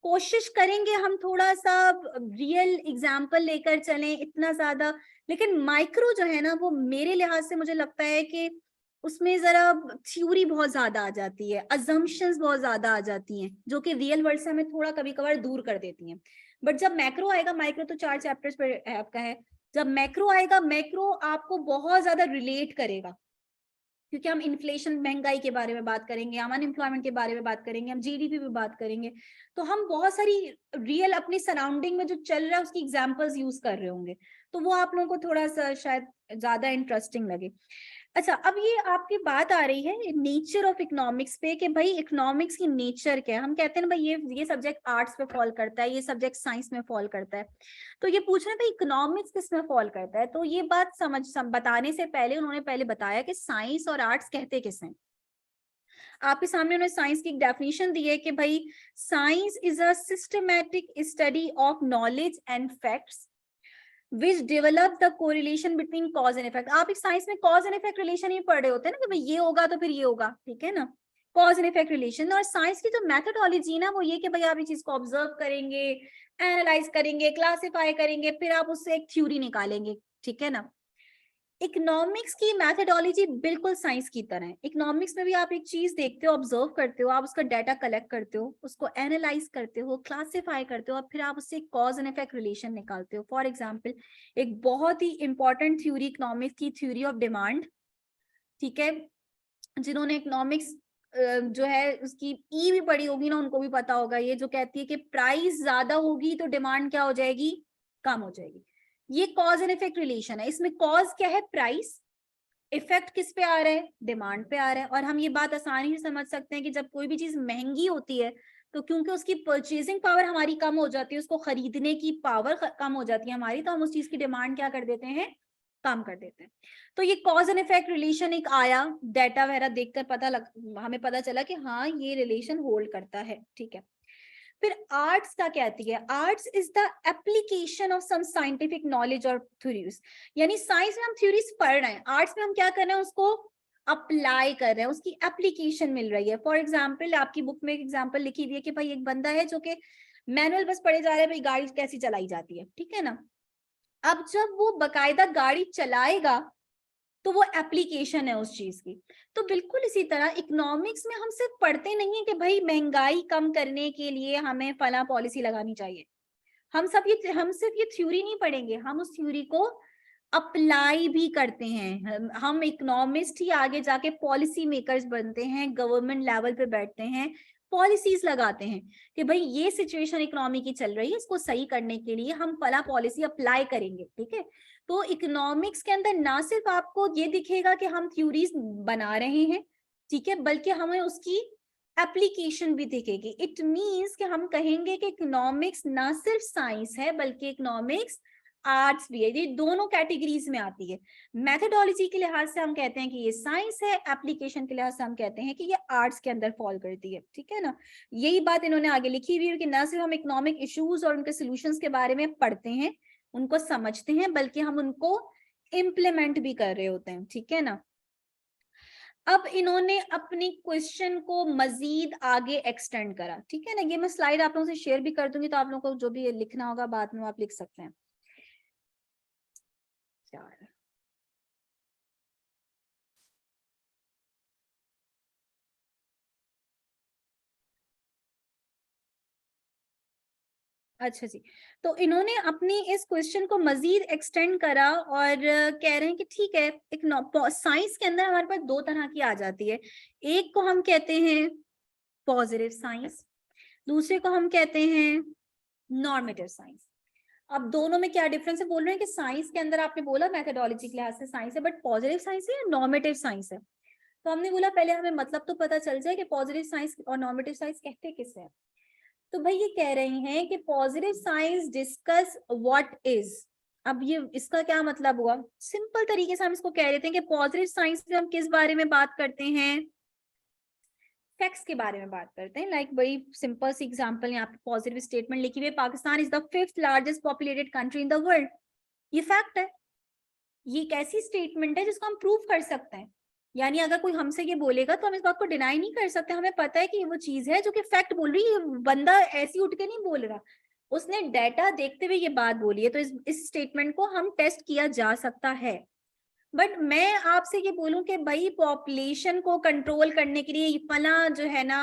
कोशिश करेंगे हम थोड़ा सा रियल एग्जाम्पल लेकर चलें, इतना ज्यादा लेकिन माइक्रो जो है ना वो मेरे लिहाज से मुझे लगता है कि उसमें जरा थ्योरी बहुत ज्यादा आ जाती है, अजम्पशंस बहुत ज्यादा आ जाती हैं, जो कि रियल वर्ल्ड से हमें थोड़ा कभी कभार दूर कर देती हैं। बट जब मैक्रो आएगा, माइक्रो तो 4 चैप्टर्स पर आपका है, जब मैक्रो आएगा, मैक्रो आपको बहुत ज्यादा रिलेट करेगा, क्योंकि हम इन्फ्लेशन, महंगाई के बारे में बात करेंगे, हम अनएम्प्लॉयमेंट के बारे में बात करेंगे, हम जीडीपी पे बात करेंगे, तो हम बहुत सारी रियल अपनी सराउंडिंग में जो चल रहा है उसकी एग्जांपल्स यूज कर रहे होंगे, तो वो आप लोगों को थोड़ा सा शायद ज्यादा इंटरेस्टिंग लगे। अच्छा, अब ये आपकी बात आ रही है नेचर ऑफ इकोनॉमिक्स पे, कि भाई इकोनॉमिक्स की नेचर क्या है। हम कहते हैं ना भाई ये सब्जेक्ट आर्ट्स पे फॉल करता है, ये सब्जेक्ट साइंस में फॉल करता है, तो ये पूछ रहे हैं भाई इकोनॉमिक्स किस में फॉल करता है। तो ये बात बताने से पहले उन्होंने पहले बताया कि साइंस और आर्ट्स कहते किस हैं। आपके सामने उन्होंने साइंस की एक डेफिनेशन दी है कि भाई science is a systematic study of knowledge and facts which develop the correlation between cause and effect। आप एक साइंस में कॉज एंड इफेक्ट रिलेशन ही पढ़ रहे होते हैं ना, कि भाई ये होगा तो फिर ये होगा, ठीक है ना, कॉज एंड इफेक्ट रिलेशन। और साइंस की जो मेथोडोलॉजी ना वो ये कि भाई आप ये चीज को ऑब्जर्व करेंगे, एनालाइज करेंगे, क्लासिफाई करेंगे, फिर आप उससे एक थ्योरी निकालेंगे, ठीक है ना। इकोनॉमिक्स की मैथोडोलॉजी बिल्कुल साइंस की तरह है। इकोनॉमिक्स में भी आप एक चीज देखते हो, ऑब्जर्व करते हो, आप उसका डाटा कलेक्ट करते हो, उसको एनालाइज करते हो, क्लासिफाई करते हो, और फिर आप उससे कॉज एंड इफेक्ट रिलेशन निकालते हो। फॉर एग्जांपल, एक बहुत ही इंपॉर्टेंट थ्योरी इकोनॉमिक्स की, थ्योरी ऑफ डिमांड, ठीक है, जिन्होंने इकोनॉमिक्स जो है उसकी ई भी पढ़ी होगी ना, उनको भी पता होगा, ये जो कहती है कि प्राइस ज्यादा होगी तो डिमांड क्या हो जाएगी, कम हो जाएगी। ये कॉज एंड इफेक्ट रिलेशन है। इसमें कॉज क्या है, प्राइस, इफेक्ट किस पे आ रहा है, डिमांड पे आ रहा है। और हम ये बात आसानी से समझ सकते हैं कि जब कोई भी चीज महंगी होती है तो क्योंकि उसकी परचेजिंग पावर हमारी कम हो जाती है, उसको खरीदने की पावर कम हो जाती है हमारी, तो हम उस चीज की डिमांड क्या कर देते हैं, कम कर देते हैं। तो ये कॉज एंड इफेक्ट रिलेशन एक आया, डाटा वगैरह देखकर हमें पता चला कि हाँ ये रिलेशन होल्ड करता है, ठीक है। फिर आर्ट्स क्या कहती है, arts is the application of some scientific knowledge और थ्योरीज। यानी साइंस में हम थ्योरीज पढ़ रहे हैं, आर्ट्स में हम क्या कर रहे हैं, उसको अप्लाई कर रहे हैं, उसकी एप्लीकेशन मिल रही है। फॉर एग्जाम्पल, आपकी बुक में एक एग्जाम्पल लिखी हुई है कि भाई एक बंदा है जो कि मैनुअल बस पढ़े जा रहा है, भाई गाड़ी कैसी चलाई जाती है, ठीक है ना। अब जब वो बकायदा गाड़ी चलाएगा तो वो एप्लीकेशन है उस चीज की। तो बिल्कुल इसी तरह इकोनॉमिक्स में हम सिर्फ पढ़ते नहीं है कि भाई महंगाई कम करने के लिए हमें फला पॉलिसी लगानी चाहिए, हम सिर्फ ये थ्योरी नहीं पढ़ेंगे, हम उस थ्योरी को अप्लाई भी करते हैं। हम इकोनॉमिस्ट ही आगे जाके पॉलिसी मेकर्स बनते हैं, गवर्नमेंट लेवल पे बैठते हैं, पॉलिसीज लगाते हैं कि भाई ये सिचुएशन इकोनॉमी की चल रही है, इसको सही करने के लिए हम फला पॉलिसी अप्लाई करेंगे, ठीक है। तो इकोनॉमिक्स के अंदर ना सिर्फ आपको ये दिखेगा कि हम थ्योरीज बना रहे हैं, ठीक है, बल्कि हमें उसकी एप्लीकेशन भी दिखेगी। इट मीन्स कि हम कहेंगे कि इकोनॉमिक्स ना सिर्फ साइंस है बल्कि इकोनॉमिक्स आर्ट्स भी है। ये दोनों कैटेगरीज में आती है। मेथोडोलॉजी के लिहाज से हम कहते हैं कि ये साइंस है, एप्लीकेशन के लिहाज से हम कहते हैं कि ये आर्ट्स के अंदर फॉल करती है, ठीक है ना। यही बात इन्होंने आगे लिखी हुई है कि ना सिर्फ हम इकोनॉमिक इश्यूज और उनके सोल्यूशंस के बारे में पढ़ते हैं, उनको समझते हैं, बल्कि हम उनको इम्प्लीमेंट भी कर रहे होते हैं, ठीक है ना। अब इन्होंने अपनी क्वेश्चन को मजीद आगे एक्सटेंड करा, ठीक है ना। ये मैं स्लाइड आप लोगों से शेयर भी कर दूंगी, तो आप लोगों को जो भी लिखना होगा बाद में आप लिख सकते हैं। अच्छा जी, तो इन्होंने अपनी इस क्वेश्चन को मजीद एक्सटेंड करा और कह रहे हैं कि ठीक है, एक साइंस के अंदर हमारे पास दो तरह की आ जाती है। एक को हम कहते हैं पॉजिटिव साइंस, दूसरे को हम कहते हैं नॉर्मेटिव साइंस। अब दोनों में क्या डिफरेंस है, बोल रहे हैं कि साइंस के अंदर आपने बोला मैथोडोलॉजी के लिहाज से साइंस है, बट पॉजिटिव साइंस है या नॉर्मेटिव साइंस है। तो हमने बोला पहले हमें मतलब तो पता चल जाए कि पॉजिटिव साइंस और नॉर्मेटिव साइंस कहते किसे हैं। तो भाई ये कह रहे हैं कि positive science discuss what is. अब ये इसका क्या मतलब हुआ, सिंपल तरीके से हम इसको कह रहे थे कि पॉजिटिव साइंस में हम किस बारे में बात करते हैं, फैक्ट्स के बारे में बात करते हैं। लाइक वही सिंपल सी एग्जांपल यहाँ पे पॉजिटिव स्टेटमेंट लिखी हुई है, Pakistan is the 5th largest populated country in the world. ये फैक्ट है, ये एक ऐसी स्टेटमेंट है जिसको हम प्रूव कर सकते हैं। यानी अगर कोई हमसे ये बोलेगा तो हम इस बात को डिनाई नहीं कर सकते, हमें पता है कि वो चीज है जो कि फैक्ट बोल रही है, बंदा ऐसी उठ के नहीं बोल रहा, उसने डाटा देखते हुए ये बात बोली है। तो इस स्टेटमेंट को हम टेस्ट किया जा सकता है। बट मैं आपसे ये बोलूं कि भाई पॉपुलेशन को कंट्रोल करने के लिए फला जो है ना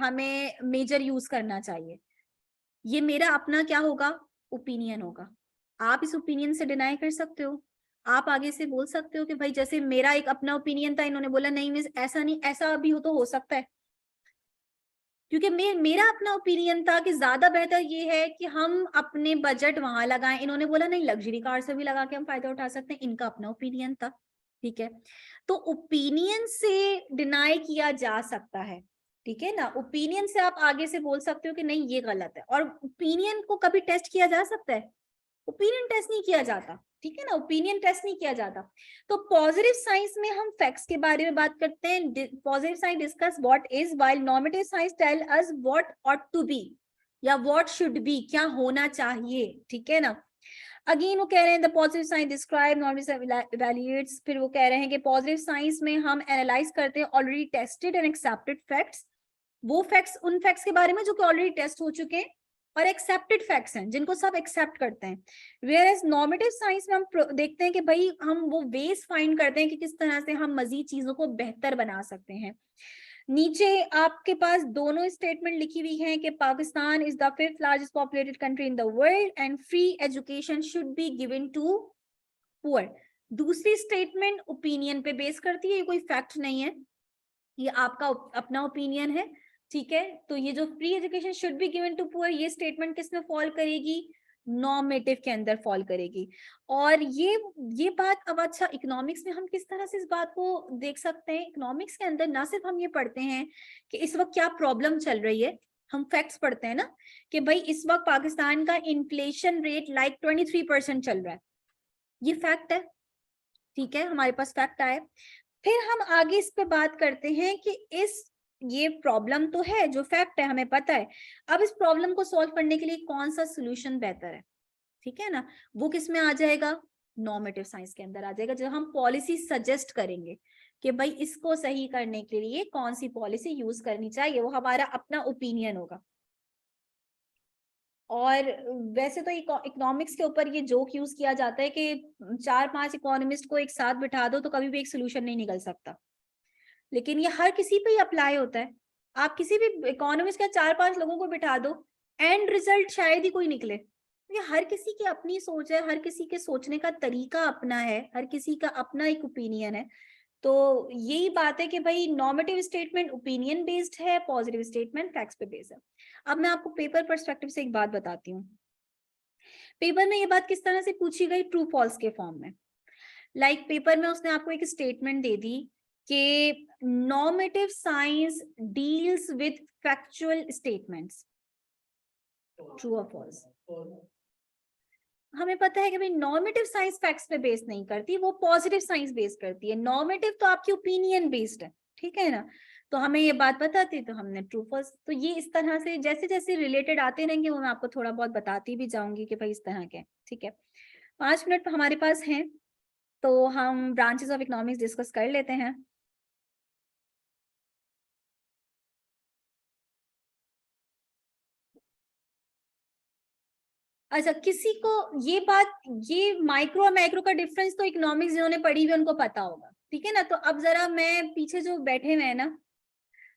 हमें मेजर यूज करना चाहिए, ये मेरा अपना क्या होगा, ओपिनियन होगा। आप इस ओपिनियन से डिनाई कर सकते हो, आप आगे से बोल सकते हो कि भाई जैसे मेरा एक अपना ओपिनियन था, इन्होंने बोला नहीं मिस ऐसा नहीं, ऐसा भी हो तो हो सकता है, क्योंकि मेरा अपना ओपिनियन था कि ज्यादा बेहतर ये है कि हम अपने बजट वहां लगाएं, इन्होंने बोला नहीं लग्जरी कार से भी लगा के हम फायदा उठा सकते हैं, इनका अपना ओपिनियन था। ठीक है, तो ओपिनियन से डिनाई किया जा सकता है, ठीक है ना, ओपिनियन से आप आगे से बोल सकते हो कि नहीं ये गलत है, और ओपिनियन को कभी टेस्ट किया जा सकता है, ओपिनियन टेस्ट नहीं किया जाता, ठीक है ना, ओपिनियन टेस्ट नहीं किया जाता। तो पॉजिटिव साइंस में हम फैक्ट्स के बारे में बात करते हैं, positive science discuss what is, while normative science tell us what ought to be या व्हाट शुड बी, क्या होना चाहिए, ठीक है ना। अगेन वो कह रहे हैं the positive science describe normative evaluates, फिर वो कह रहे हैं कि पॉजिटिव साइंस में हम एनालाइज करते हैं already tested and accepted facts, वो फैक्ट्स उन फैक्ट्स के बारे में जो कि ऑलरेडी टेस्ट हो चुके हैं और एक्सेप्टेड फैक्ट्स हैं जिनको सब एक्सेप्ट करते हैं। वेयर एज नॉर्मेटिव साइंस में हम देखते हैं कि भाई हम वो वेज फाइंड करते हैं कि किस तरह से हम मजीद चीजों को बेहतर बना सकते हैं। नीचे आपके पास दोनों स्टेटमेंट लिखी हुई है कि Pakistan is the 5th largest populated country in the world and free education should be given to poor. दूसरी स्टेटमेंट ओपिनियन पे बेस करती है, ये कोई फैक्ट नहीं है, ये आपका अपना ओपिनियन है, ठीक है। तो ये जो free education should be given to poor, ये स्टेटमेंट किस में फॉल करेगी, नॉर्मेटिव के अंदर फॉल करेगी। और ये बात अब अच्छा इकोनॉमिक्स में हम किस तरह से इस बात को देख सकते हैं, इकोनॉमिक्स के अंदर ना सिर्फ हम ये पढ़ते हैं कि इस वक्त क्या प्रॉब्लम चल रही है, हम फैक्ट्स पढ़ते हैं ना कि भाई इस वक्त पाकिस्तान का इन्फ्लेशन रेट लाइक 23% चल रहा है, ये फैक्ट है, ठीक है, हमारे पास फैक्ट आए। फिर हम आगे इस पे बात करते हैं कि ये प्रॉब्लम तो है, जो फैक्ट है हमें पता है, अब इस प्रॉब्लम को सॉल्व करने के लिए कौन सा सोल्यूशन बेहतर है, ठीक है ना, वो किस में आ जाएगा, नॉर्मेटिव साइंस के अंदर आ जाएगा, जब हम पॉलिसी सजेस्ट करेंगे कि भाई इसको सही करने के लिए कौन सी पॉलिसी यूज करनी चाहिए, वो हमारा अपना ओपिनियन होगा। और वैसे तो इकोनॉमिक्स के ऊपर ये जोक यूज किया जाता है कि 4-5 इकोनॉमिस्ट को एक साथ बिठा दो तो कभी भी एक सोल्यूशन नहीं निकल सकता, लेकिन ये हर किसी पे ही अप्लाई होता है। आप किसी भी इकोनॉमिस्ट के 4-5 लोगों को बिठा दो, एंड रिजल्ट शायद ही कोई निकले। ये हर किसी की अपनी सोच है, हर किसी के सोचने का तरीका अपना है, हर किसी का अपना एक ओपिनियन है। तो यही बात है कि भाई नॉर्मेटिव स्टेटमेंट ओपिनियन बेस्ड है, पॉजिटिव स्टेटमेंट फैक्ट्स पे बेस्ड है। अब मैं आपको पेपर पर्सपेक्टिव से एक बात बताती हूँ। पेपर में ये बात किस तरह से पूछी गई, ट्रू फॉल्स के फॉर्म में। लाइक पेपर में उसने आपको एक स्टेटमेंट दे दी कि normative science deals with factual statements, true और फॉल्स। हमें पता है कि भाई नॉर्मेटिव साइंस फैक्ट्स पे बेस नहीं करती, वो पॉजिटिव साइंस बेस करती है, नॉर्मेटिव तो आपकी ओपिनियन बेस्ड है, ठीक है ना। तो हमें ये बात पता थी तो हमने ट्रू फॉल्स, तो ये इस तरह से जैसे जैसे रिलेटेड आते रहेंगे वो मैं आपको थोड़ा बहुत बताती भी जाऊंगी कि भाई इस तरह के, ठीक है। 5 मिनट हमारे पास हैं तो हम ब्रांचेस ऑफ इकोनॉमिक्स डिस्कस कर लेते हैं। अच्छा, किसी को ये बात, ये माइक्रो और मैक्रो का डिफरेंस तो इकोनॉमिक्स जिन्होंने पढ़ी हुई उनको पता होगा, ठीक है ना। तो अब जरा मैं पीछे जो बैठे हुए हैं ना,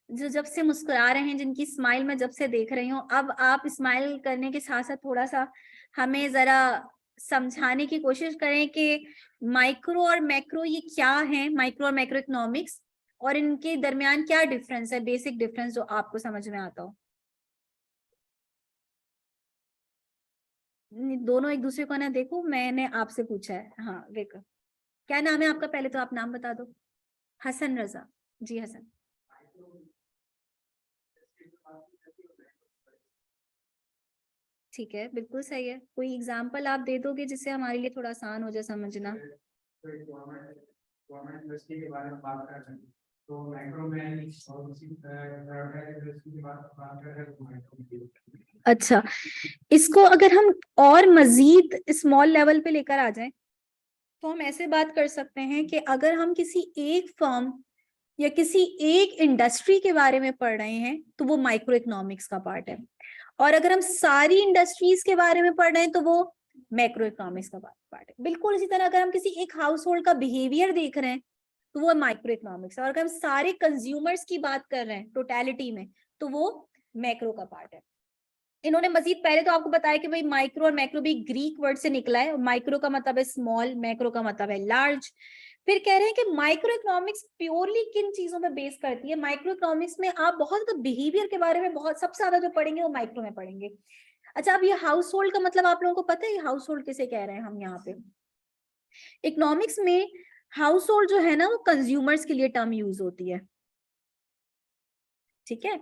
जो जब से मुस्कुरा रहे हैं, जिनकी स्माइल मैं जब से देख रही हूँ, अब आप स्माइल करने के साथ साथ थोड़ा सा हमें जरा समझाने की कोशिश करें कि माइक्रो और मैक्रो ये क्या है, माइक्रो और मैक्रो इकोनॉमिक्स, और इनके दरमियान क्या डिफरेंस है, बेसिक डिफरेंस जो आपको समझ में आता हो। दोनों एक दूसरे को ना देखो, मैंने आपसे पूछा है, हाँ देखो। क्या नाम है आपका, पहले तो आप नाम बता दो। हसन रजा, जी हसन। ठीक है, बिल्कुल सही है, कोई एग्जांपल आप दे दोगे जिससे हमारे लिए थोड़ा आसान हो जाए समझना। गवर्नमेंट इंडस्ट्री के बारे में बात कर रहे हैं तो माइक्रो में और उसी प्राइवेटाइज इंडस्ट्री की बात कर रहे हैं तो माइक्रो में। अच्छा, इसको अगर हम और मजीद स्मॉल लेवल पे लेकर आ जाएं तो हम ऐसे बात कर सकते हैं कि अगर हम किसी एक फर्म या किसी एक इंडस्ट्री के बारे में पढ़ रहे हैं तो वो माइक्रो इकोनॉमिक्स का पार्ट है, और अगर हम सारी इंडस्ट्रीज के बारे में पढ़ रहे हैं तो वो मैक्रो इकोनॉमिक्स का पार्ट है। बिल्कुल इसी तरह अगर हम किसी एक हाउस होल्ड का बिहेवियर देख रहे हैं तो वो माइक्रो इकोनॉमिक्स है, और अगर हम सारे कंज्यूमर्स की बात कर रहे हैं टोटलिटी में तो वो मैक्रो का पार्ट है। इन्होंने मजीद पहले तो आपको बताया कि भाई माइक्रो और मैक्रो भी ग्रीक वर्ड से निकला है, माइक्रो का मतलब है स्मॉल, मैक्रो का मतलब है लार्ज। फिर कह रहे हैं कि माइक्रो इकोनॉमिक्स प्योरली किन चीजों पे बेस करती है। माइक्रो इकोनॉमिक्स में आप बहुत ज्यादा बिहेवियर के बारे में बहुत सबसे ज्यादा जो पढ़ेंगे वो माइक्रो में पढ़ेंगे। अच्छा, अब ये हाउस होल्ड का मतलब आप लोगों को पता है हाउस होल्ड किसे कह रहे हैं हम यहाँ पे? इकोनॉमिक्स में हाउस होल्ड जो है ना वो कंज्यूमर्स के लिए टर्म यूज होती है, ठीक है।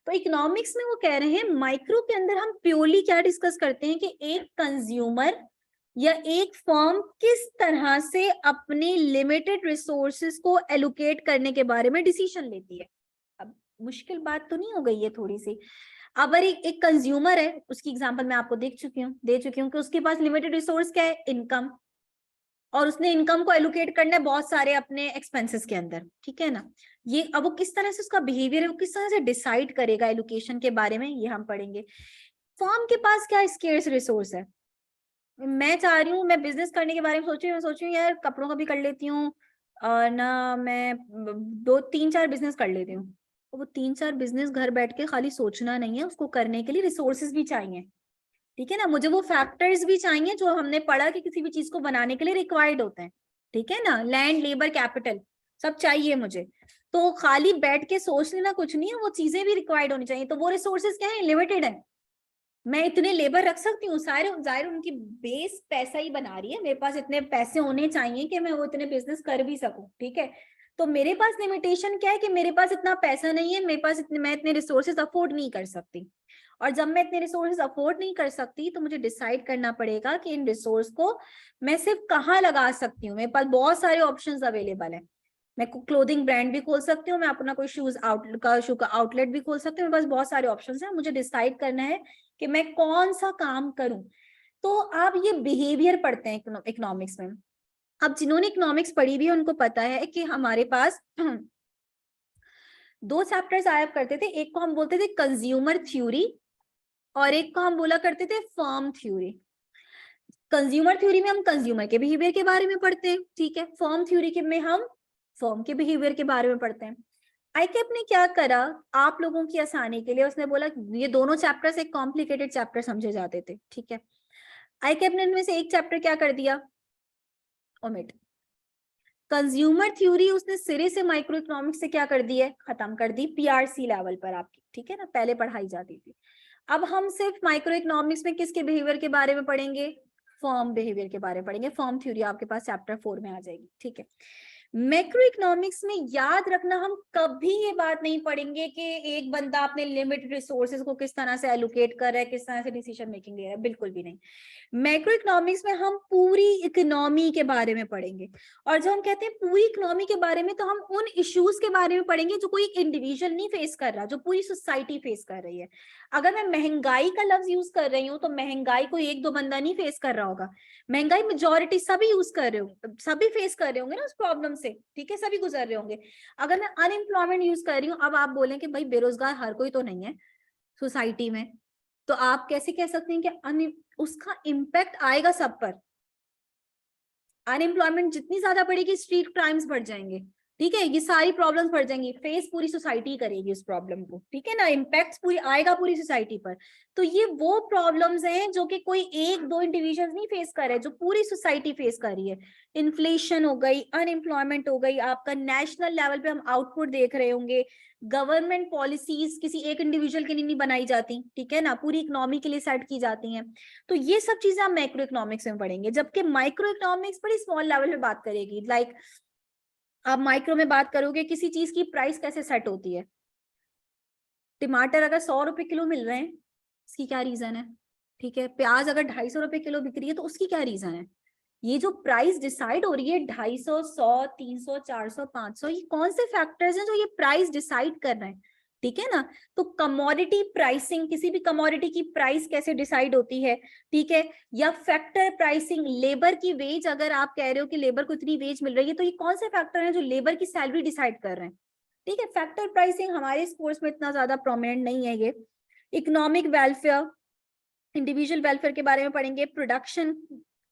तो इकोनॉमिक्स में वो कह रहे हैं माइक्रो के अंदर हम प्योरली क्या डिस्कस करते हैं कि एक कंज्यूमर या एक फर्म किस तरह से अपने लिमिटेड रिसोर्सेज को एलोकेट करने के बारे में डिसीजन लेती है। अब मुश्किल बात तो नहीं हो गई है थोड़ी सी? अब अगर एक कंज्यूमर है, उसकी एग्जांपल मैं आपको दे चुकी हूँ कि उसके पास लिमिटेड रिसोर्स क्या है, इनकम, और उसने इनकम को एलोकेट करना है बहुत सारे अपने एक्सपेंसेस के अंदर, ठीक है ना। ये अब वो किस तरह से उसका बिहेवियर है, वो किस तरह से डिसाइड करेगा एलोकेशन के बारे में, ये हम पढ़ेंगे। फर्म के पास क्या स्केर्स रिसोर्स है? मैं चाह रही हूँ, मैं बिजनेस करने के बारे में सोच रही हूँ यार कपड़ों का भी कर लेती हूँ और ना मैं 2-3-4 बिजनेस कर लेती हूँ। तो वो 3-4 बिजनेस घर बैठ के खाली सोचना नहीं है, उसको करने के लिए रिसोर्सेज भी चाहिए, ठीक है ना। मुझे वो फैक्टर्स भी चाहिए जो हमने पढ़ा कि किसी भी चीज को बनाने के लिए रिक्वायर्ड होते हैं, ठीक है ना। लैंड, लेबर, कैपिटल सब चाहिए मुझे। तो खाली बैठ के सोच लेना कुछ नहीं है, वो चीजें भी रिक्वायर्ड होनी चाहिए। तो वो रिसोर्सेज क्या है, लिमिटेड है। मैं इतने लेबर रख सकती हूँ, सारे जाहिर उनकी बेस पैसा ही बना रही है, मेरे पास इतने पैसे होने चाहिए कि मैं वो इतने बिजनेस कर भी सकूं, ठीक है। तो मेरे पास लिमिटेशन क्या है कि मेरे पास इतना पैसा नहीं है, मेरे पास मैं इतने रिसोर्सेज अफोर्ड नहीं कर सकती। और जब मैं इतने रिसोर्सेज अफोर्ड नहीं कर सकती तो मुझे डिसाइड करना पड़ेगा कि इन रिसोर्स को मैं सिर्फ कहाँ लगा सकती हूँ। मेरे पास बहुत सारे ऑप्शंस अवेलेबल है। मैं क्लोथिंग ब्रांड भी खोल सकती हूँ, मैं अपना कोई शू का आउटलेट भी खोल सकती हूँ, मेरे पास बहुत सारे ऑप्शंस हैं। मुझे डिसाइड करना है कि मैं कौन सा काम करूं। तो आप ये बिहेवियर पढ़ते हैं इकोनॉमिक्स में। अब जिन्होंने इकोनॉमिक्स पढ़ी हुई है उनको पता है कि हमारे पास 2 चैप्टर्स आया करते थे, एक को हम बोलते थे कंज्यूमर थ्योरी और एक को हम बोला करते थे फर्म थ्योरी। कंज्यूमर थ्योरी में हम कंज्यूमर के बिहेवियर के बारे में पढ़ते हैं, ठीक है। फर्म थ्योरी के में हम फर्म के बिहेवियर के बारे में पढ़ते हैं। आईकेप ने क्या करा आप लोगों की आसानी के लिए, उसने बोला ये दोनों चैप्टर्स एक कॉम्प्लिकेटेड चैप्टर समझे जाते थे, ठीक है। आईकेप ने इनमें से एक चैप्टर क्या कर दिया, ओमिट। कंज्यूमर थ्योरी उसने सिरे से माइक्रो इकोनॉमिक्स से क्या कर दी है, खत्म कर दी, पीआरसी लेवल पर आपकी, ठीक है ना, पहले पढ़ाई जाती थी। अब हम सिर्फ माइक्रो इकोनॉमिक्स में किसके बिहेवियर के बारे में पढ़ेंगे, फर्म बिहेवियर के बारे में पढ़ेंगे। फर्म थ्योरी आपके पास चैप्टर 4 में आ जाएगी, ठीक है। मैक्रो इकोनॉमिक्स में याद रखना हम कभी ये बात नहीं पढ़ेंगे कि एक बंदा अपने लिमिटेड रिसोर्सेज को किस तरह से एलोकेट कर रहा है, किस तरह से डिसीजन मेकिंग ले रहा है, बिल्कुल भी नहीं। मैक्रो इकोनॉमिक्स में हम पूरी इकोनॉमी के बारे में पढ़ेंगे, और जब हम कहते हैं पूरी इकोनॉमी के बारे में तो हम उन इश्यूज के बारे में पढ़ेंगे जो कोई इंडिविजुअल नहीं फेस कर रहा, जो पूरी सोसाइटी फेस कर रही है। अगर मैं महंगाई का लफ्ज यूज कर रही हूँ तो महंगाई को एक दो बंदा नहीं फेस कर रहा होगा, महंगाई मेजोरिटी सभी यूज कर रहे होंगे, सभी फेस कर रहे होंगे ना उस प्रॉब्लम से, ठीक है, सभी गुजर रहे होंगे। अगर मैं अनएम्प्लॉयमेंट यूज कर रही हूँ, अब आप बोलें कि भाई बेरोजगार हर कोई तो नहीं है सोसाइटी में, तो आप कैसे कह सकते हैं कि उसका इम्पैक्ट आएगा सब पर। अनएम्प्लॉयमेंट जितनी ज्यादा बढ़ेगी स्ट्रीट क्राइम्स बढ़ जाएंगे, ठीक है, ये सारी प्रॉब्लम्स बढ़ जाएंगी, फेस पूरी सोसाइटी करेगी उस प्रॉब्लम को, ठीक है ना, इम्पैक्ट पूरी आएगा पूरी सोसाइटी पर। तो ये वो प्रॉब्लम्स हैं जो कि कोई एक दो इंडिविजुअल्स नहीं फेस कर रहे, जो पूरी सोसाइटी फेस कर रही है। इन्फ्लेशन हो गई, अनएम्प्लॉयमेंट हो गई, आपका नेशनल लेवल पे हम आउटपुट देख रहे होंगे, गवर्नमेंट पॉलिसीज किसी एक इंडिविजुअल के लिए नहीं बनाई जाती, ठीक है ना, पूरी इकोनॉमी के लिए सेट की जाती हैं। तो ये सब चीजें आप मैक्रो इकोनॉमिक्स में पढ़ेंगे, जबकि माइक्रो इकोनॉमिक्स बड़ी स्मॉल लेवल पे बात करेगी। लाइक आप माइक्रो में बात करोगे किसी चीज की प्राइस कैसे सेट होती है। टमाटर अगर 100 रुपए किलो मिल रहे हैं, इसकी क्या रीजन है, ठीक है। प्याज अगर 250 रुपए किलो बिक रही है तो उसकी क्या रीजन है। ये जो प्राइस डिसाइड हो रही है 250, 100, 300, 400, 500, ये कौन से फैक्टर्स हैं जो ये प्राइस डिसाइड कर रहे हैं, ठीक है ना। तो कमोडिटी प्राइसिंग, किसी भी कमोडिटी की प्राइस कैसे डिसाइड होती है, ठीक है। या फैक्टर प्राइसिंग, लेबर की वेज, अगर आप कह रहे हो कि लेबर को इतनी वेज मिल रही है तो ये कौन से फैक्टर हैं जो लेबर की सैलरी डिसाइड कर रहे हैं, ठीक है। फैक्टर प्राइसिंग हमारे कोर्स में इतना ज्यादा प्रोमिनेंट नहीं है ये। इकोनॉमिक वेलफेयर, इंडिविजुअल वेलफेयर के बारे में पढ़ेंगे, प्रोडक्शन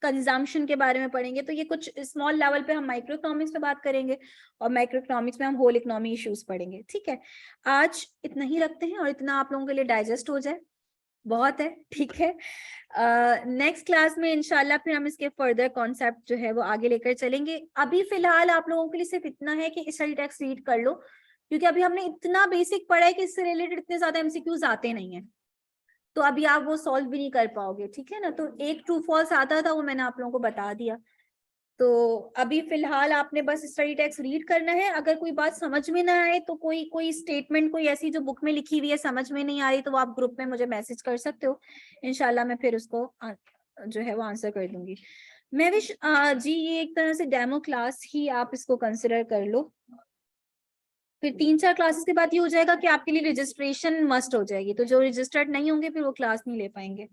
कंजम्पशन के बारे में पढ़ेंगे। तो ये कुछ स्मॉल लेवल पे हम माइक्रो इकोनॉमिक्स पे बात करेंगे और माइक्रो इकोनॉमिक्स में हम होल इकोनॉमी इश्यूज पढ़ेंगे। ठीक है, आज इतना ही रखते हैं और इतना आप लोगों के लिए डाइजेस्ट हो जाए, बहुत है। ठीक है, नेक्स्ट क्लास में इंशाल्लाह फिर हम इसके फर्दर कॉन्सेप्ट जो है वो आगे लेकर चलेंगे। अभी फिलहाल आप लोगों के लिए सिर्फ इतना है कि स्टडी टेक्स्ट रीड कर लो, क्योंकि अभी हमने इतना बेसिक पढ़ा है कि इससे रिलेटेड इतने ज्यादा एमसीक्यूज आते नहीं है, तो अभी आप वो सॉल्व भी नहीं कर पाओगे। ठीक है ना, तो एक ट्रू फॉल्स आता था वो मैंने आप लोगों को बता दिया। तो अभी फिलहाल आपने बस स्टडी टेक्स्ट रीड करना है। अगर कोई बात समझ में ना आए तो कोई स्टेटमेंट कोई ऐसी जो बुक में लिखी हुई है समझ में नहीं आ रही, तो वो आप ग्रुप में मुझे मैसेज कर सकते हो, इंशाल्लाह मैं फिर उसको जो है वो आंसर कर दूंगी। मैं विश जी ये एक तरह से डेमो क्लास ही आप इसको कंसिडर कर लो। फिर 3-4 क्लासेस के बाद ये हो जाएगा कि आपके लिए रजिस्ट्रेशन मस्ट हो जाएगी, तो जो रजिस्टर्ड नहीं होंगे फिर वो क्लास नहीं ले पाएंगे।